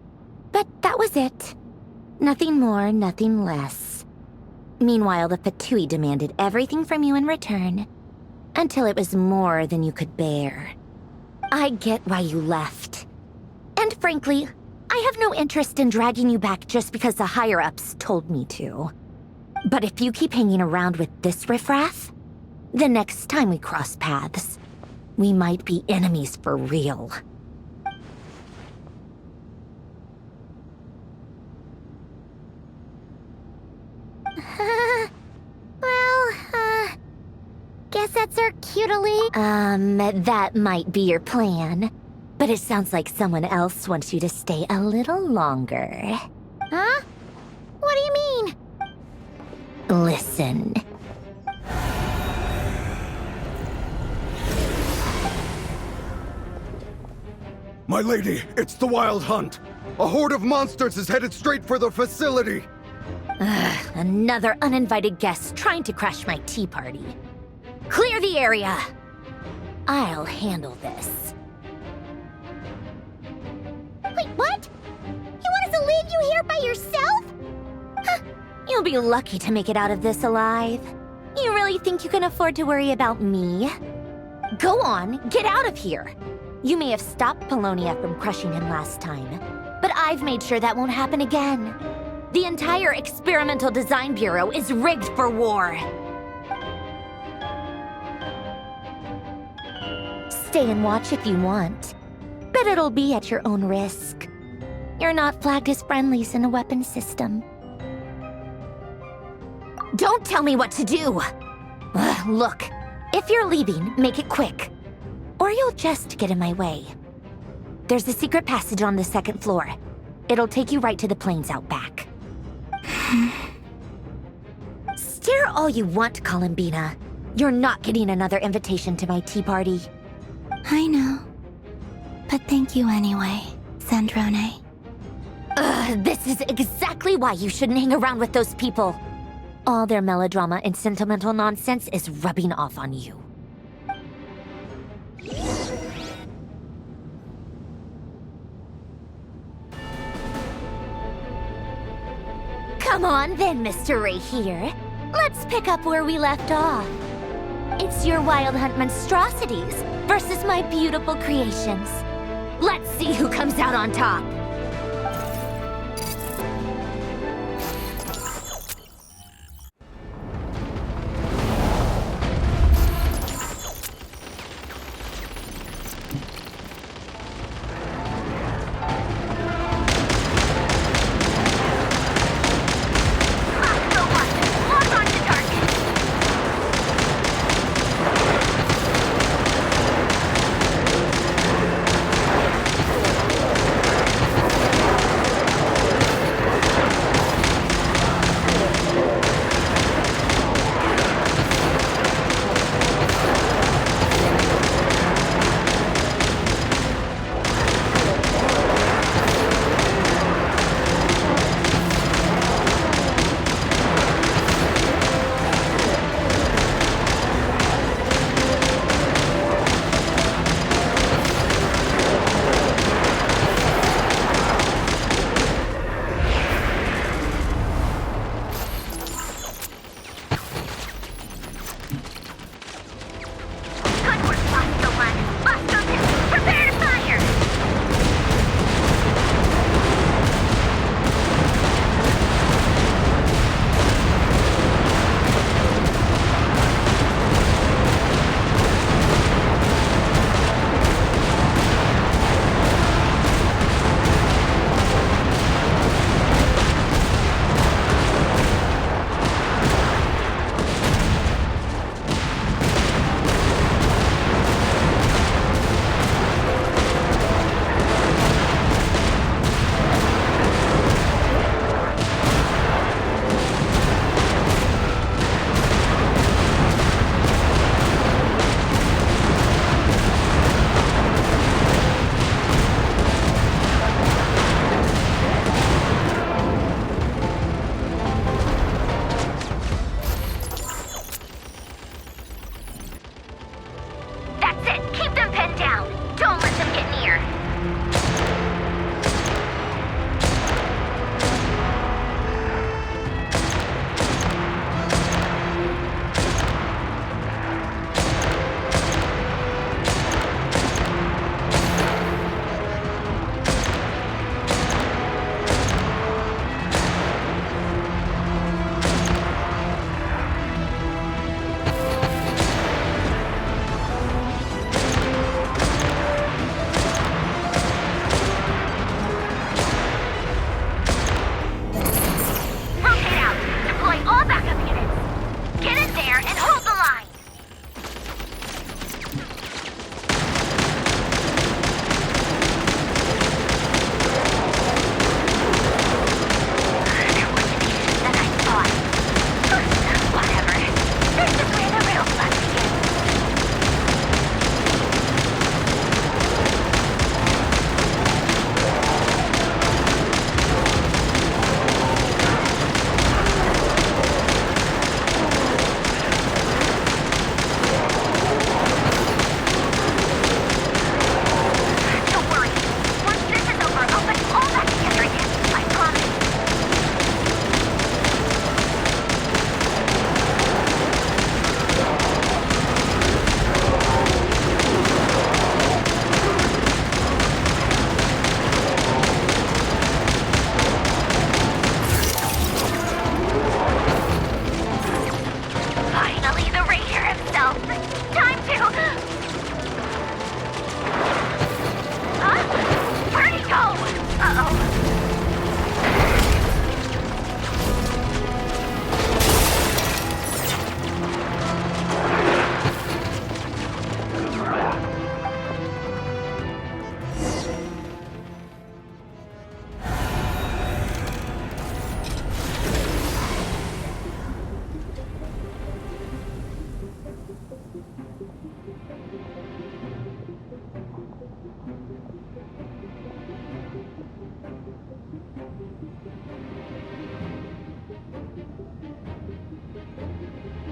E: but that was it. Nothing more, nothing less. Meanwhile, the Fatui demanded everything from you in return, until it was more than you could bear. I get why you left. And frankly, I have no interest in dragging you back just because the higher-ups told me to. But if you keep hanging around with this riffraff, the next time we cross paths, we might be enemies for real.
A: Guess that's our cutely.
E: That might be your plan. But it sounds like someone else wants you to stay a little longer.
A: Huh? What do you mean?
E: Listen.
I: My lady, it's the Wild Hunt. A horde of monsters is headed straight for the facility.
E: Another uninvited guest trying to crash my tea party. Clear the area. I'll handle this.
A: Wait, what? You want us to leave you here by yourself?
E: Huh. You'll be lucky to make it out of this alive. You really think you can afford to worry about me? Go on, get out of here. You may have stopped Polonia from crushing him last time, but I've made sure that won't happen again. The entire Experimental Design Bureau is rigged for war. Stay and watch if you want, but it'll be at your own risk. You're not flagged as friendlies in a weapons system. Don't tell me what to do! Look, if you're leaving, make it quick. Or you'll just get in my way. There's a secret passage on the 2nd floor. It'll take you right to the plains out back. Stare all you want, Columbina. You're not getting another invitation to my tea party.
L: I know. But thank you anyway, Sandrone.
E: This is exactly why you shouldn't hang around with those people. All their melodrama and sentimental nonsense is rubbing off on you. Come on then, Mr. Ray here. Let's pick up where we left off. It's your Wild Hunt monstrosities versus my beautiful creations.
F: Let's see who comes out on top.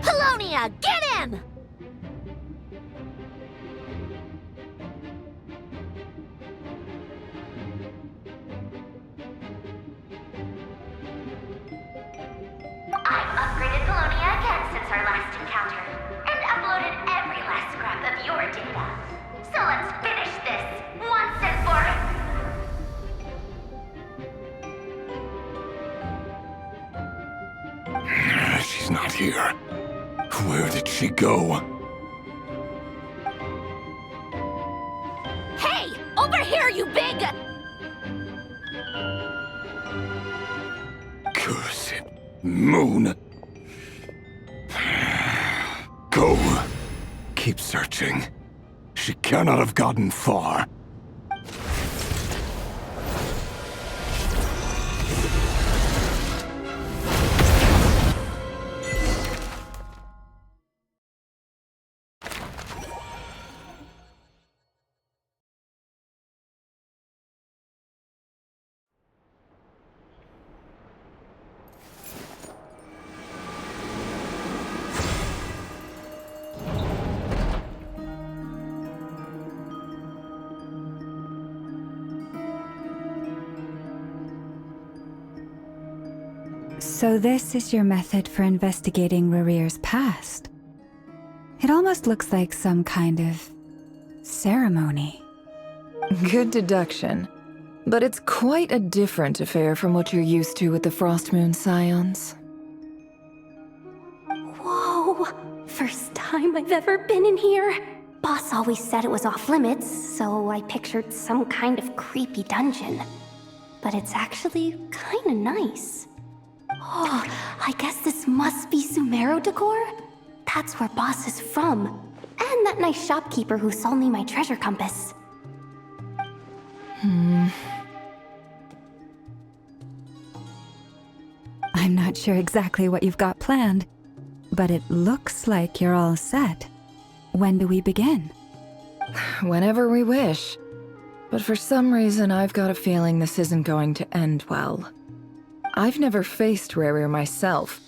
A: Polonia, get him!
E: I've upgraded Polonia again since our last encounter, and uploaded every last scrap of your data. So let's finish this once and for
I: here. Where did she go?
E: Hey! Over here, you big...
I: Cursed moon. Go. Keep searching. She cannot have gotten far.
C: So this is your method for investigating Rarir's past. It almost looks like some kind of ceremony.
H: Good deduction. But it's quite a different affair from what you're used to with the Frostmoon Scions.
E: Whoa! First time I've ever been in here. Boss always said it was off limits, so I pictured some kind of creepy dungeon. But it's actually kinda nice. Oh, I guess this must be Sumero decor? That's where Boss is from. And that nice shopkeeper who sold me my treasure compass.
C: I'm not sure exactly what you've got planned, but it looks like you're all set. When do we begin?
H: Whenever we wish. But for some reason, I've got a feeling this isn't going to end well. I've never faced Rarir myself,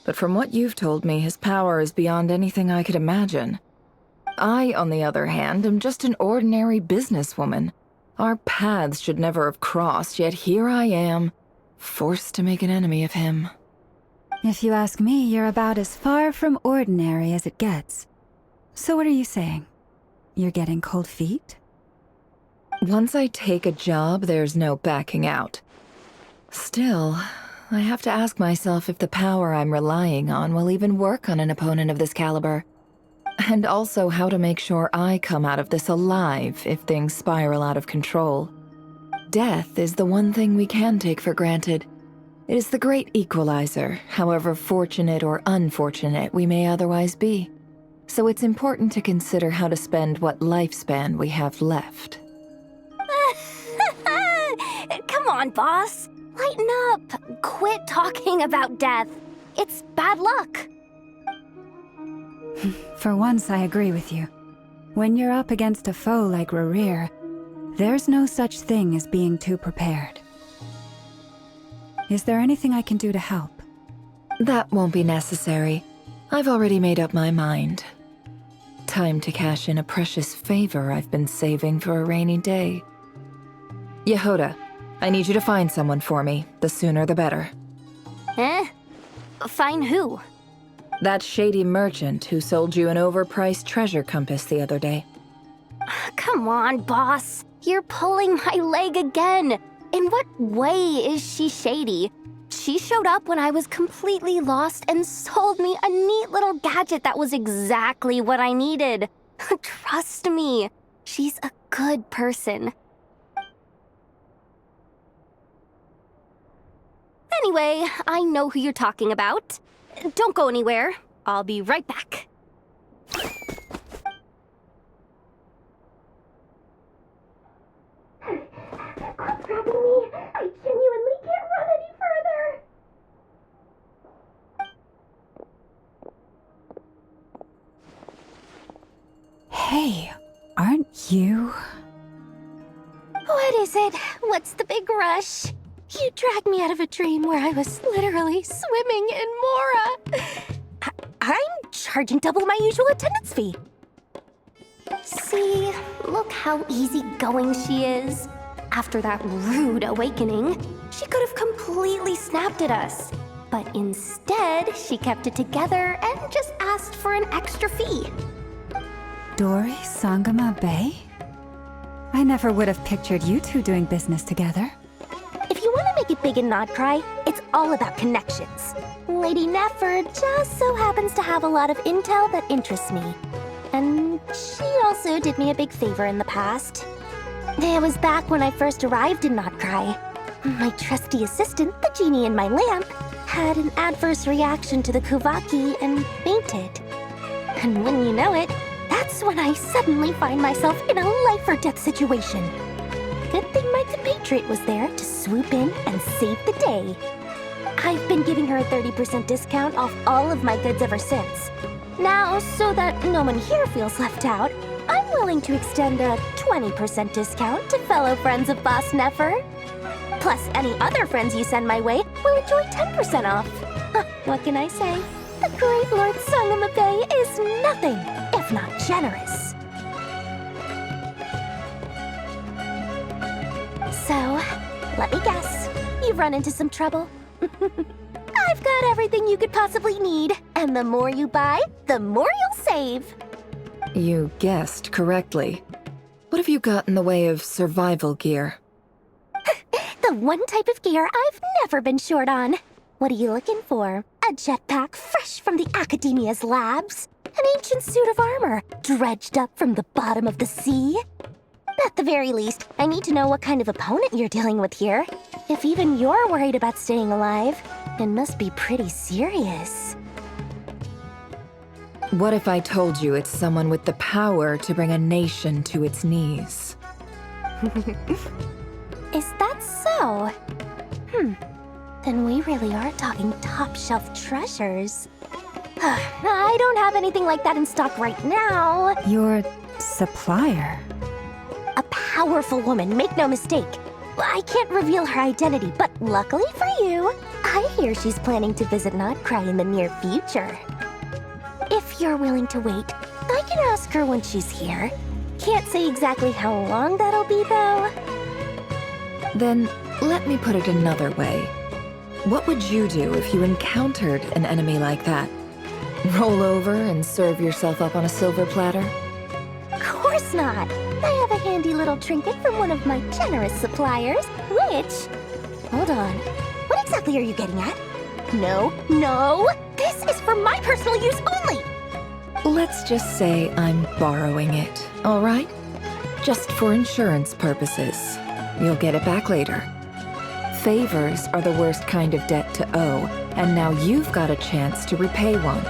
H: but from what you've told me, his power is beyond anything I could imagine. I, on the other hand, am just an ordinary businesswoman. Our paths should never have crossed, yet here I am, forced to make an enemy of him.
C: If you ask me, you're about as far from ordinary as it gets. So what are you saying? You're getting cold feet?
H: Once I take a job, there's no backing out. Still, I have to ask myself if the power I'm relying on will even work on an opponent of this caliber. And also how to make sure I come out of this alive if things spiral out of control. Death is the one thing we can take for granted. It is the great equalizer, however fortunate or unfortunate we may otherwise be. So it's important to consider how to spend what lifespan we have left.
E: Come on, boss. Lighten up. Quit talking about death. It's bad luck.
C: For once, I agree with you. When you're up against a foe like Rarir, there's no such thing as being too prepared. Is there anything I can do to help?
H: That won't be necessary. I've already made up my mind. Time to cash in a precious favor I've been saving for a rainy day. Yehoda, I need you to find someone for me. The sooner the better.
E: Eh? Find who?
H: That shady merchant who sold you an overpriced treasure compass the other day.
E: Come on, boss. You're pulling my leg again. In what way is she shady? She showed up when I was completely lost and sold me a neat little gadget that was exactly what I needed. Trust me, she's a good person. Anyway, I know who you're talking about. Don't go anywhere. I'll be right back. Quit grabbing me. I genuinely can't run any further.
C: Hey, aren't you?
E: What is it? What's the big rush? You dragged me out of a dream where I was literally swimming in Mora. I'm charging double my usual attendance fee. See, look how easygoing she is. After that rude awakening, she could have completely snapped at us. But instead, she kept it together and just asked for an extra fee.
C: Dori Sangama Bay? I never would have pictured you two doing business together.
E: If you want to make it big and not cry, it's
F: all about connections. Lady Nefer just so happens to have a lot of intel that interests me. And she also did me a big favor in the past. It was back when I first arrived in Notcry. My trusty assistant, the genie in my lamp, had an adverse reaction to the Kuvaki and fainted. And when you know it, that's when I suddenly find myself in a life-or-death situation. Good thing my compatriot was there to swoop in and save the day. I've been giving her a 30% discount off all of my goods ever since. Now, so that no one here feels left out, I'm willing to extend a 20% discount to fellow friends of Boss Nefer. Plus, any other friends you send my way will enjoy 10% off. What can I say? The great Lord Sangamabe is nothing if not generous. So, let me guess. You've run into some trouble? I've got everything you could possibly need. And the more you buy, the more you'll save.
H: You guessed correctly. What have you got in the way of survival gear?
F: The one type of gear I've never been short on. What are you looking for? A jetpack fresh from the Academia's labs? An ancient suit of armor dredged up from the bottom of the sea? At the very least, I need to know what kind of opponent you're dealing with here. If even you're worried about staying alive, it must be pretty serious.
H: What if I told you it's someone with the power to bring a nation to its knees?
F: Is that so? Then we really are talking top-shelf treasures. I don't have anything like that in stock right now.
C: Your supplier?
F: A powerful woman, make no mistake. I can't reveal her identity, but luckily for you, I hear she's planning to visit Notcry in the near future. If you're willing to wait, I can ask her when she's here. Can't say exactly how long that'll be, though.
H: Then, let me put it another way. What would you do if you encountered an enemy like that? Roll over and serve yourself up on a silver platter?
F: Of course not. I have a handy little trinket from one of my generous suppliers, which... Hold on. What exactly are you getting at? No, no! This is for my personal use only!
H: Let's just say I'm borrowing it, all right? Just for insurance purposes. You'll get it back later. Favors are the worst kind of debt to owe, and now you've got a chance to repay one.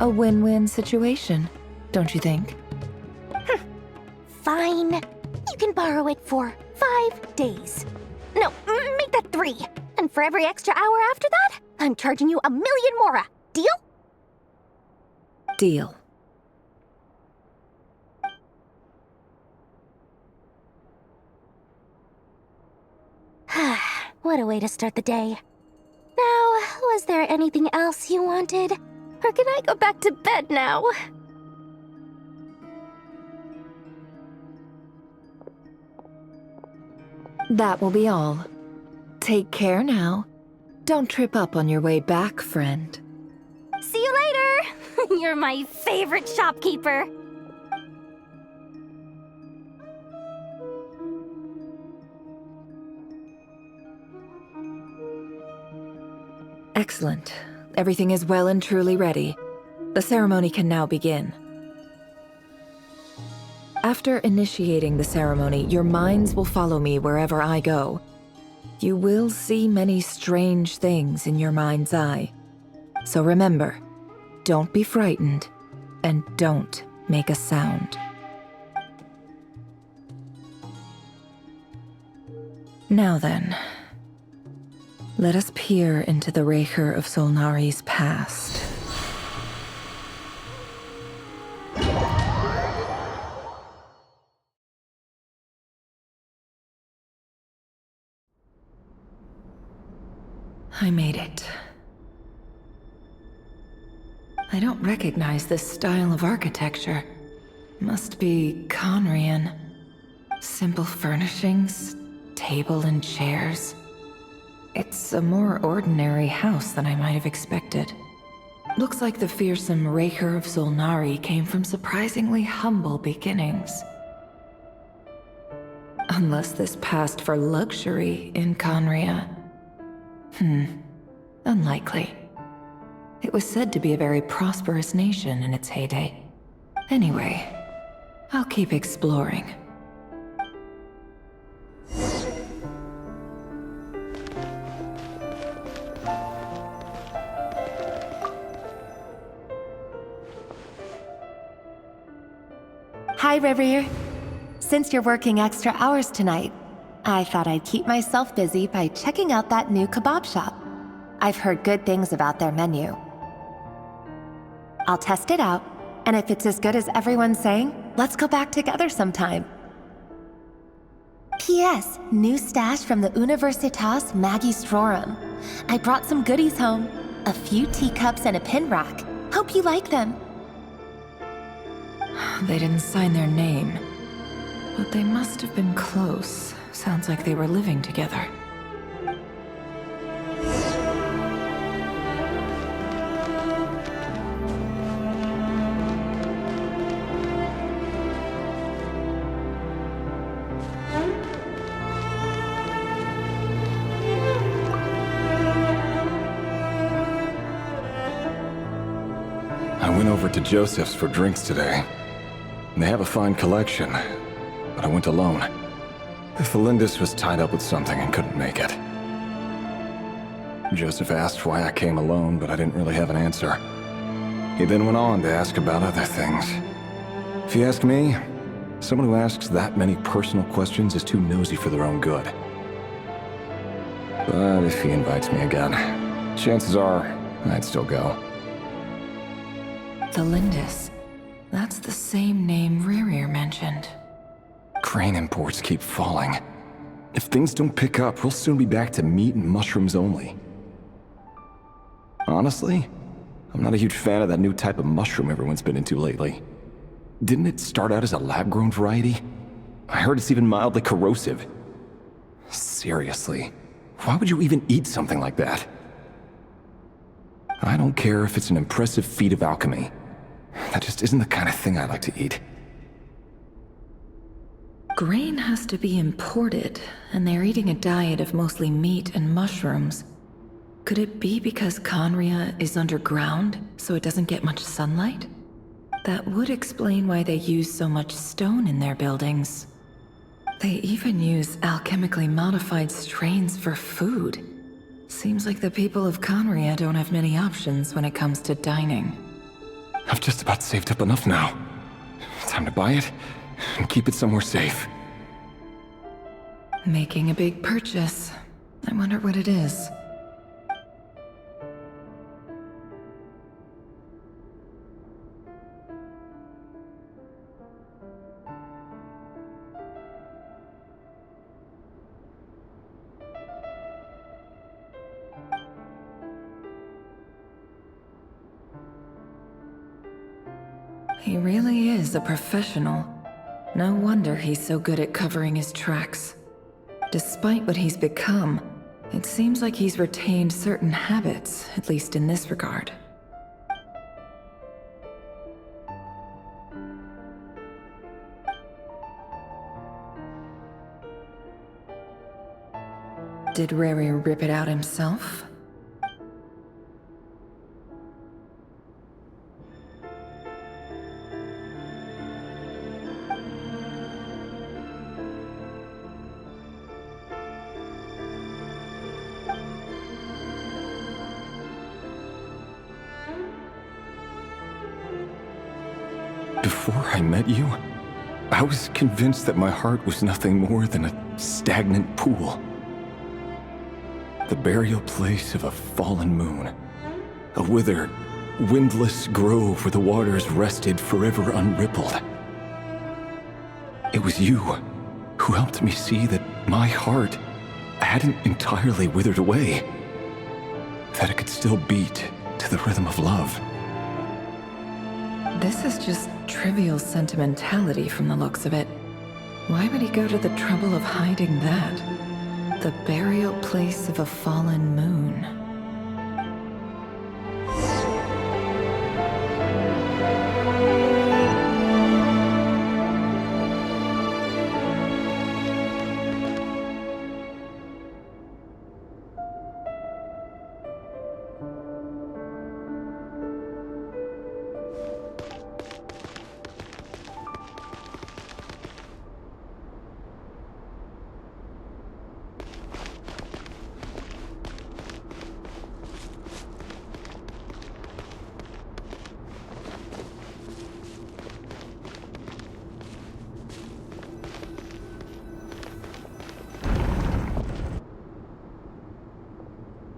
H: A win-win situation, don't you think?
F: Fine. You can borrow it for 5 days. No, make that 3. And for every extra hour after that, I'm charging you 1,000,000 mora. Deal?
H: Deal.
F: What a way to start the day. Now, was there anything else you wanted? Or can I go back to bed now?
H: That will be all. Take care now. Don't trip up on your way back, friend.
F: See you later! You're my favorite shopkeeper.
H: Excellent. Everything is well and truly ready. The ceremony can now begin. After initiating the ceremony, your minds will follow me wherever I go. You will see many strange things in your mind's eye. So remember, don't be frightened, and don't make a sound. Now then, let us peer into the Raker of Solnari's past. I made it. I don't recognize this style of architecture. Must be Conrian. Simple furnishings, table and chairs. It's a more ordinary house than I might have expected. Looks like the fearsome Raker of Solnari came from surprisingly humble beginnings. Unless this passed for luxury in Conria. Unlikely. It was said to be a very prosperous nation in its heyday. Anyway, I'll keep exploring.
M: Hi, Rivier. Since you're working extra hours tonight, I thought I'd keep myself busy by checking out that new kebab shop. I've heard good things about their menu. I'll test it out, and if it's as good as everyone's saying, let's go back together sometime. P.S. New stash from the Universitas Magistrorum. I brought some goodies home. A few teacups and a pin rack. Hope you like them.
H: They didn't sign their name, but they must have been close. Sounds like they were living together.
N: I went over to Joseph's for drinks today. They have a fine collection, but I went alone. Felindis was tied up with something and couldn't make it. Joseph asked why I came alone, but I didn't really have an answer. He then went on to ask about other things. If you ask me, someone who asks that many personal questions is too nosy for their own good. But if he invites me again, chances are I'd still go.
H: The Lindis. That's the same name Ririr mentioned.
N: Crane imports keep falling. If things don't pick up, we'll soon be back to meat and mushrooms only. Honestly, I'm not a huge fan of that new type of mushroom everyone's been into lately. Didn't it start out as a lab-grown variety? I heard it's even mildly corrosive. Seriously, why would you even eat something like that? I don't care if it's an impressive feat of alchemy. That just isn't the kind of thing I like to eat.
H: Grain has to be imported, and they're eating a diet of mostly meat and mushrooms. Could it be because Conria is underground, so it doesn't get much sunlight? That would explain why they use so much stone in their buildings. They even use alchemically modified strains for food. Seems like the people of Conria don't have many options when it comes to dining.
N: I've just about saved up enough now. Time to buy it and keep it somewhere safe.
H: Making a big purchase. I wonder what it is. He really is a professional. No wonder he's so good at covering his tracks. Despite what he's become, it seems like he's retained certain habits, at least in this regard. Did Rary rip it out himself?
N: Before I met you, I was convinced that my heart was nothing more than a stagnant pool. The burial place of a fallen moon. A withered, windless grove where the waters rested forever unrippled. It was you who helped me see that my heart hadn't entirely withered away. That it could still beat to the rhythm of love.
H: This is just trivial sentimentality from the looks of it. Why would he go to the trouble of hiding that? The burial place of a fallen moon.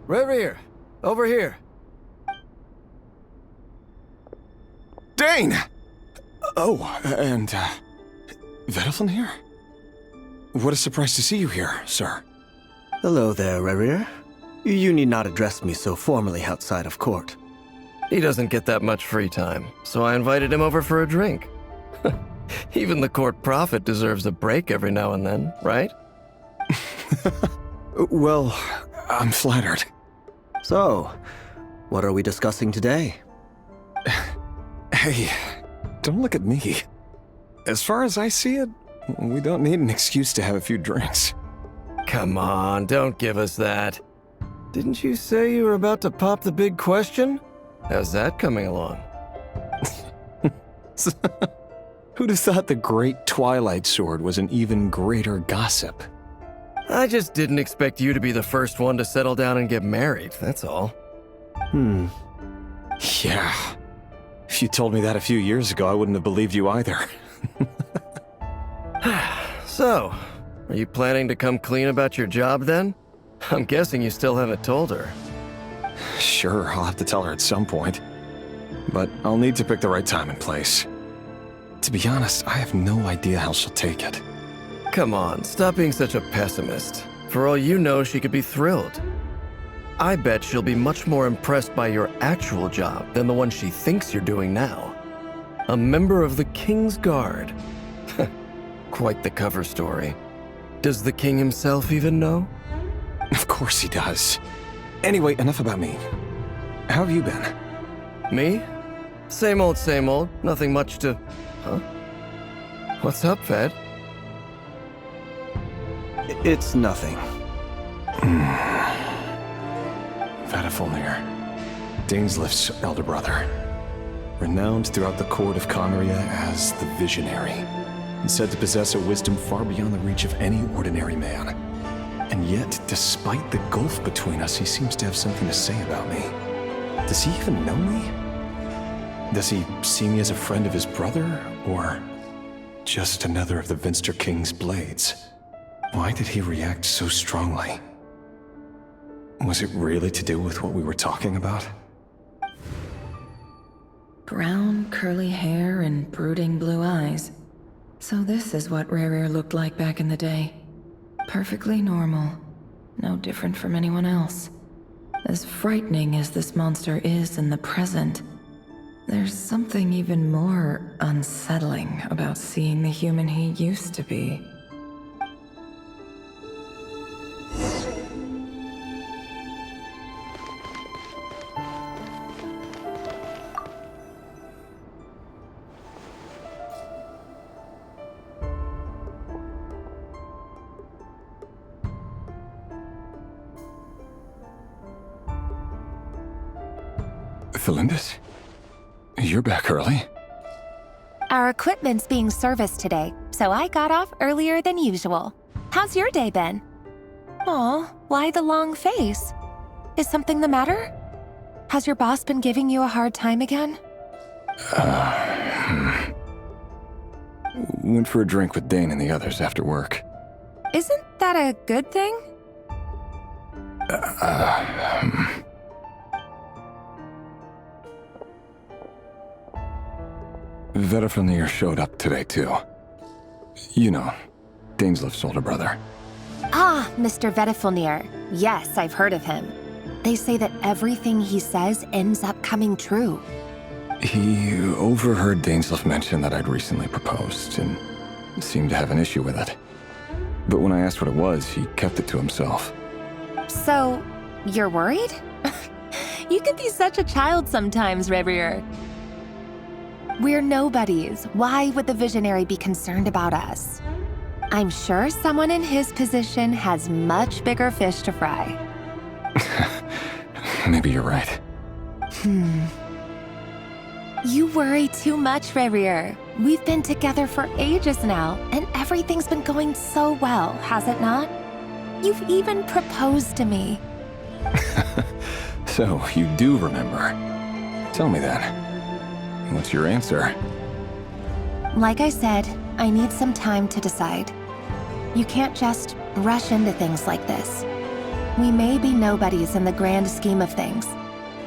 O: Reverie, over here.
N: Dane! Oh, and, Vediflin here? What a surprise to see you here, sir.
O: Hello there, Reverie. You need not address me so formally outside of court. He doesn't get that much free time, so I invited him over for a drink. Even the court prophet deserves a break every now and then, right?
N: Well, I'm flattered.
O: So, what are we discussing today?
N: Hey, don't look at me. As far as I see it, we don't need an excuse to have a few drinks.
O: Come on, don't give us that. Didn't you say you were about to pop the big question? How's that coming along?
N: Who'd have thought the great Twilight Sword was an even greater gossip?
O: I just didn't expect you to be the first one to settle down and get married, that's all.
N: Yeah. If you told me that a few years ago, I wouldn't have believed you either.
O: So, are you planning to come clean about your job then? I'm guessing you still haven't told her.
N: Sure, I'll have to tell her at some point. But I'll need to pick the right time and place. To be honest, I have no idea how she'll take it.
O: Come on, stop being such a pessimist. For all you know, she could be thrilled. I bet she'll be much more impressed by your actual job than the one she thinks you're doing now. A member of the King's Guard. Quite the cover story. Does the king himself even know?
N: Of course he does. Anyway, enough about me. How have you been?
O: Me? Same old, same old. Nothing much to... Huh? What's up, Ved?
D: It's nothing.
N: Vediflin, Dainslift's elder brother. Renowned throughout the court of Conria as the Visionary, and said to possess a wisdom far beyond the reach of any ordinary man. And yet, despite the gulf between us, he seems to have something to say about me. Does he even know me? Does he see me as a friend of his brother, or just another of the Vinster King's blades? Why did he react so strongly? Was it really to do with what we were talking about?
H: Brown, curly hair and brooding blue eyes. So this is what Rerir looked like back in the day. Perfectly normal. No different from anyone else. As frightening as this monster is in the present, there's something even more unsettling about seeing the human he used to be.
N: Felindis? You're back early?
M: Our equipment's being serviced today, so I got off earlier than usual. How's your day been? Aw, why the long face? Is something the matter? Has your boss been giving you a hard time again?
N: Went for a drink with Dane and the others after work.
M: Isn't that a good thing?
N: Vediflin showed up today, too. You know, Dainslift's older brother.
M: Ah, Mr. Vediflin. Yes, I've heard of him. They say that everything he says ends up coming true.
N: He overheard Dainslift mention that I'd recently proposed, and seemed to have an issue with it. But when I asked what it was, he kept it to himself.
M: So, you're worried? You can be such a child sometimes, Reverie. We're nobodies. Why would the Visionary be concerned about us? I'm sure someone in his position has much bigger fish to fry.
N: Maybe you're right.
M: You worry too much, Reverie. We've been together for ages now, and everything's been going so well, has it not? You've even proposed to me.
N: So, you do remember. Tell me then. What's your answer?
M: Like I said, I need some time to decide. You can't just rush into things like this. We may be nobodies in the grand scheme of things,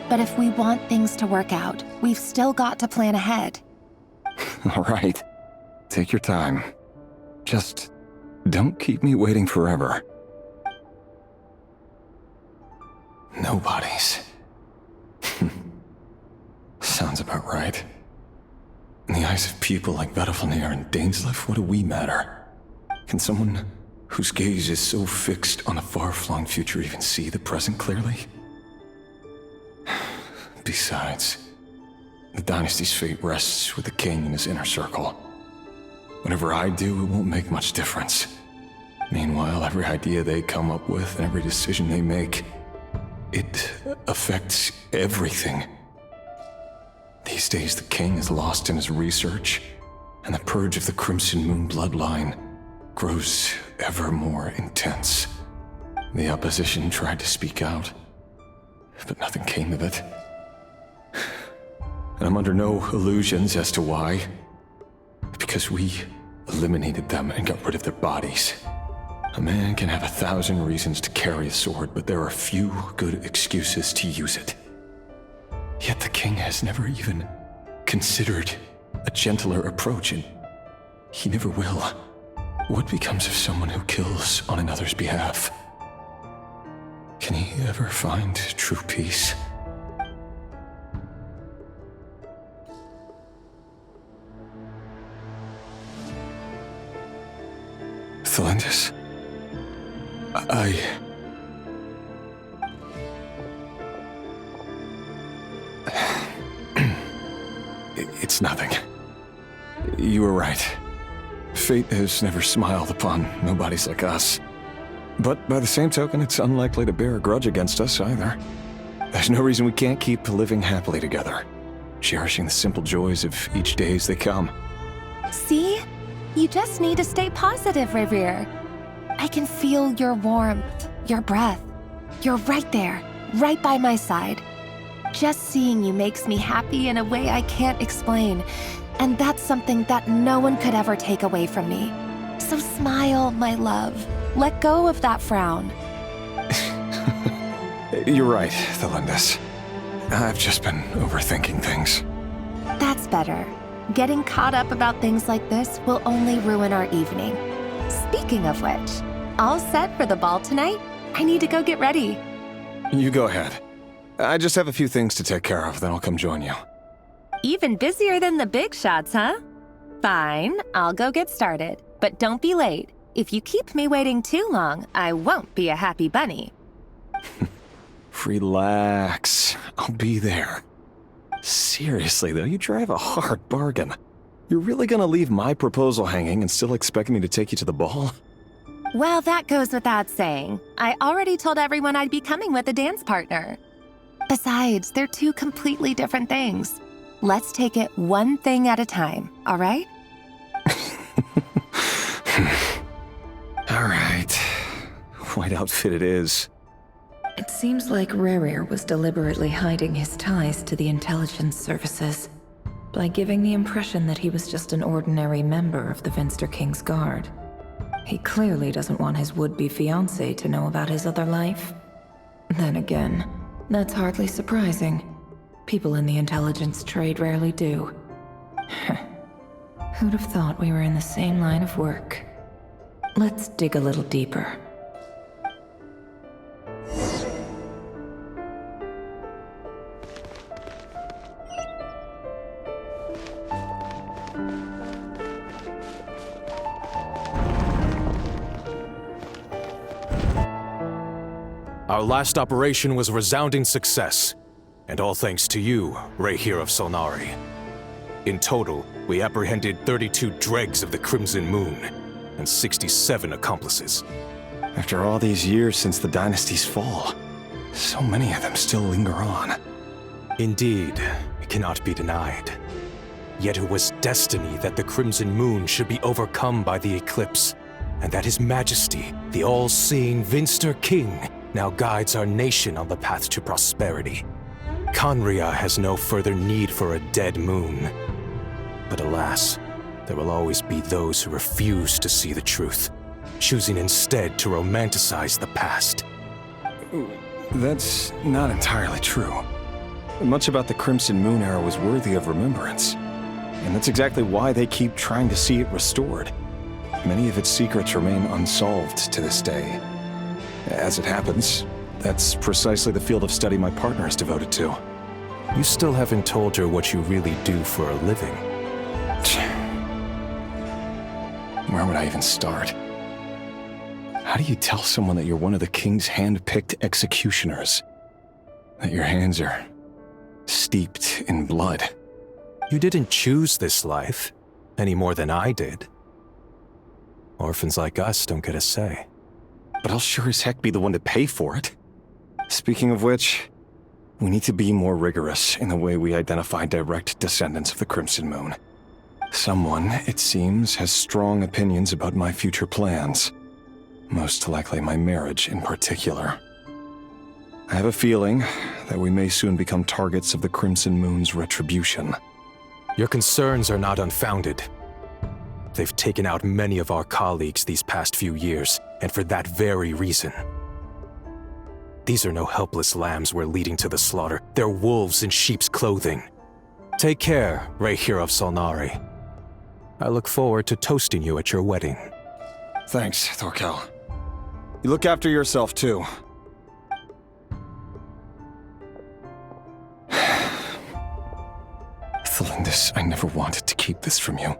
M: but if we want things to work out, we've still got to plan ahead.
N: All right. Take your time. Just don't keep me waiting forever. Nobodies. Sounds about right. In the eyes of people like Vedalfnir and Dainsleif, what do we matter? Can someone whose gaze is so fixed on a far-flung future even see the present clearly? Besides, the dynasty's fate rests with the king and his inner circle. Whatever I do, it won't make much difference. Meanwhile, every idea they come up with and every decision they make, it affects everything. These days, the king is lost in his research, and the purge of the Crimson Moon bloodline grows ever more intense. The opposition tried to speak out, but nothing came of it. And I'm under no illusions as to why. Because we eliminated them and got rid of their bodies. A man can have 1,000 reasons to carry a sword, but there are few good excuses to use it. Yet the king has never even considered a gentler approach, and he never will. What becomes of someone who kills on another's behalf? Can he ever find true peace? Thelindis? It's nothing. You were right. Fate has never smiled upon nobodies like us. But by the same token, it's unlikely to bear a grudge against us either. There's no reason we can't keep living happily together, cherishing the simple joys of each day as they come.
M: See? You just need to stay positive, Revere. I can feel your warmth, your breath. You're right there, right by my side. Just seeing you makes me happy in a way I can't explain, and that's something that no one could ever take away from me. So smile, my love. Let go of that frown.
N: You're right, Thelindis. I've just been overthinking things.
M: That's better. Getting caught up about things like this will only ruin our evening. Speaking of which, all set for the ball tonight? I need to go get ready.
N: You go ahead. I just have a few things to take care of, then I'll come join you.
M: Even busier than the big shots, huh? Fine, I'll go get started. But don't be late. If you keep me waiting too long, I won't be a happy bunny.
N: Relax. I'll be there. Seriously, though, you drive a hard bargain. You're really gonna leave my proposal hanging and still expect me to take you to the ball?
M: Well, that goes without saying. I already told everyone I'd be coming with a dance partner. Besides, they're two completely different things. Let's take it one thing at a time, all right?
N: All right. White outfit it is.
H: It seems like Rerir was deliberately hiding his ties to the intelligence services by giving the impression that he was just an ordinary member of the Vinster King's Guard. He clearly doesn't want his would-be fiancée to know about his other life. Then again, that's hardly surprising. People in the intelligence trade rarely do. Who'd have thought we were in the same line of work? Let's dig a little deeper.
B: Our last operation was a resounding success, and all thanks to you, Rehir of Solnari. In total, we apprehended 32 dregs of the Crimson Moon, and 67 accomplices.
N: After all these years since the dynasty's fall, so many of them still linger on.
B: Indeed, it cannot be denied. Yet it was destiny that the Crimson Moon should be overcome by the eclipse, and that His Majesty, the all-seeing Vinster King, now guides our nation on the path to prosperity. Conria has no further need for a dead moon. But alas, there will always be those who refuse to see the truth, choosing instead to romanticize the past.
N: That's not entirely true. Much about the Crimson Moon era was worthy of remembrance. And that's exactly why they keep trying to see it restored. Many of its secrets remain unsolved to this day. As it happens, that's precisely the field of study my partner is devoted to.
B: You still haven't told her what you really do for a living.
N: Where would I even start? How do you tell someone that you're one of the king's hand-picked executioners? That your hands are steeped in blood?
B: You didn't choose this life, any more than I did. Orphans like us don't get a say.
N: But I'll sure as heck be the one to pay for it. Speaking of which, we need to be more rigorous in the way we identify direct descendants of the Crimson Moon. Someone, it seems, has strong opinions about my future plans. Most likely my marriage in particular. I have a feeling that we may soon become targets of the Crimson Moon's retribution.
B: Your concerns are not unfounded. They've taken out many of our colleagues these past few years, and for that very reason. These are no helpless lambs we're leading to the slaughter. They're wolves in sheep's clothing. Take care, Rayhir of Solnari. I look forward to toasting you at your wedding.
N: Thanks, Thorkel. You look after yourself, too. Thelindis, I never wanted to keep this from you.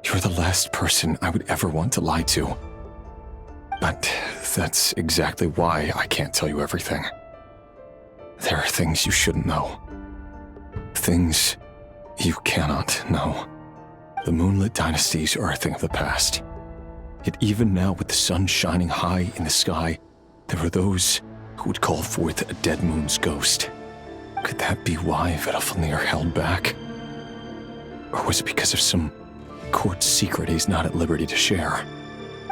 N: You're the last person I would ever want to lie to. But that's exactly why I can't tell you everything. There are things you shouldn't know. Things you cannot know. The moonlit dynasties are a thing of the past. Yet even now, with the sun shining high in the sky, there are those who would call forth a dead moon's ghost. Could that be why Vedalfnir held back? Or was it because of some court secret he's not at liberty to share?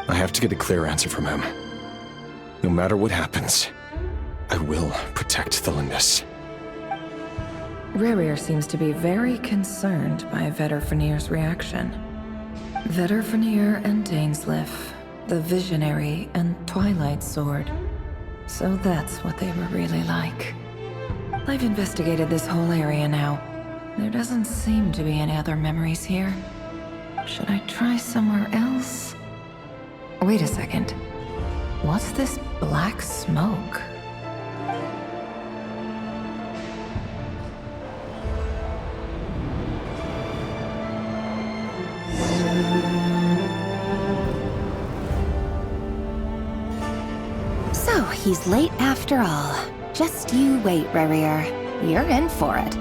N: I have to get a clear answer from him. No matter what happens, I will protect Thelindis.
H: Rayhir seems to be very concerned by Vedalfnir's reaction. Vedalfnir and Dainsleif, the Visionary and Twilight Sword. So that's what they were really like. I've investigated this whole area now. There doesn't seem to be any other memories here. Should I try somewhere else? Wait a second. What's this black smoke?
P: So, he's late after all. Just you wait, Rayhir. You're in for it.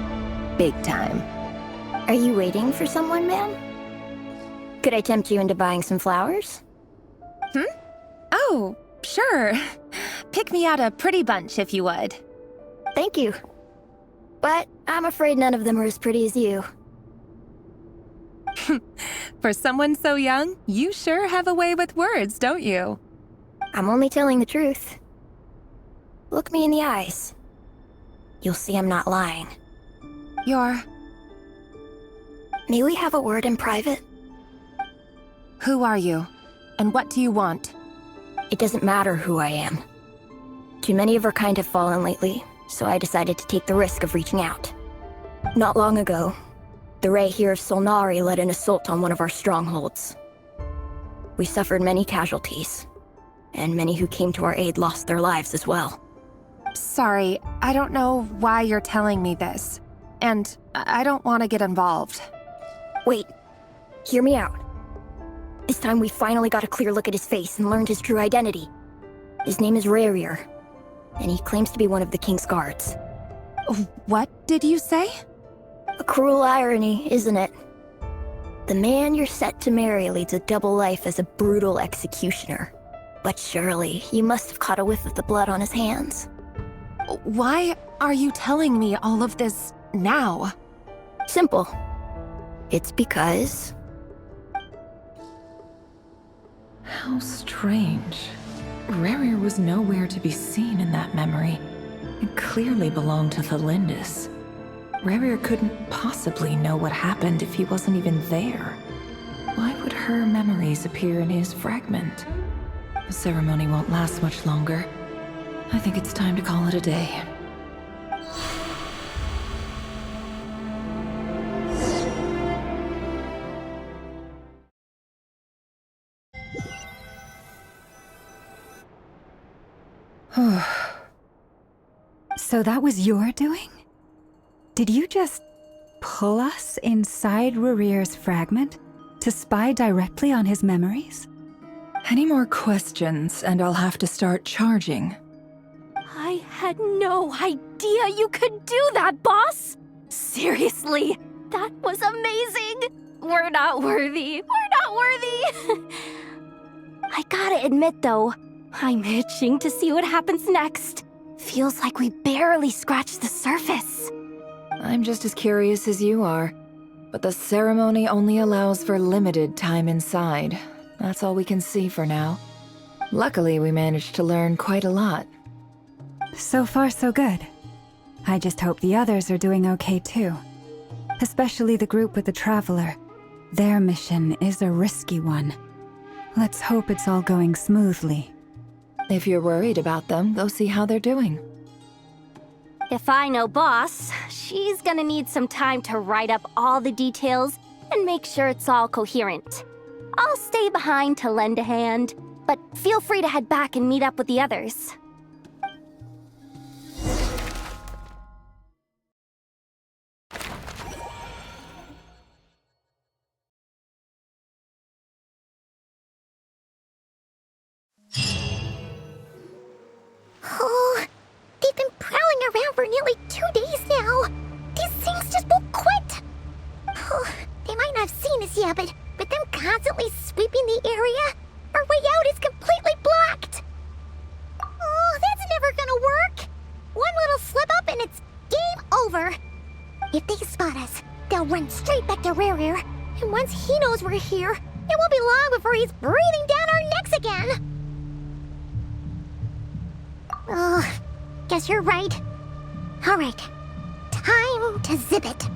P: Big time.
F: Are you waiting for someone, man? Could I tempt you into buying some flowers?
M: Oh, sure. Pick me out a pretty bunch if you would.
F: Thank you. But I'm afraid none of them are as pretty as you.
M: For someone so young, you sure have a way with words, don't you?
F: I'm only telling the truth. Look me in the eyes. You'll see I'm not lying. May we have a word in private?
M: Who are you? And what do you want?
F: It doesn't matter who I am. Too many of our kind have fallen lately, so I decided to take the risk of reaching out. Not long ago, the Rayhir of Solnari led an assault on one of our strongholds. We suffered many casualties, and many who came to our aid lost their lives as well.
M: Sorry, I don't know why you're telling me this. And I don't want to get involved.
F: Wait, hear me out. This time we finally got a clear look at his face and learned his true identity. His name is Rayhir, and he claims to be one of the King's guards.
M: What did you say?
F: A cruel irony, isn't it? The man you're set to marry leads a double life as a brutal executioner. But surely, you must have caught a whiff of the blood on his hands.
M: Why are you telling me all of this now?
F: Simple. It's because...
H: How strange. Rayhir was nowhere to be seen in that memory. It clearly belonged to Thelindis. Rayhir couldn't possibly know what happened if he wasn't even there. Why would her memories appear in his fragment? The ceremony won't last much longer. I think it's time to call it a day.
C: So that was your doing? Did you just pull us inside Rurir's fragment to spy directly on his memories?
H: Any more questions, and I'll have to start charging.
E: I had no idea you could do that, boss! Seriously, that was amazing! We're not worthy. We're not worthy! I gotta admit, though, I'm itching to see what happens next. Feels like we barely scratched the surface.
H: I'm just as curious as you are, but the ceremony only allows for limited time inside. That's all we can see for now. Luckily, we managed to learn quite a lot.
C: So far, so good. I just hope the others are doing okay too. Especially the group with the Traveler. Their mission is a risky one. Let's hope it's all going smoothly.
H: If you're worried about them, go see how they're doing.
E: If I know Boss, she's gonna need some time to write up all the details and make sure it's all coherent. I'll stay behind to lend a hand, but feel free to head back and meet up with the others.
A: Oh, they've been prowling around for nearly 2 days now. These things just won't quit. Oh, they might not have seen us yet, but with them constantly sweeping the area, our way out is completely blocked. Oh, that's never gonna work. One little slip up and it's game over. If they spot us, they'll run straight back to Rerir. And once he knows we're here, it won't be long before he's breathing down our necks again. Oh, guess you're right. All right, time to zip it.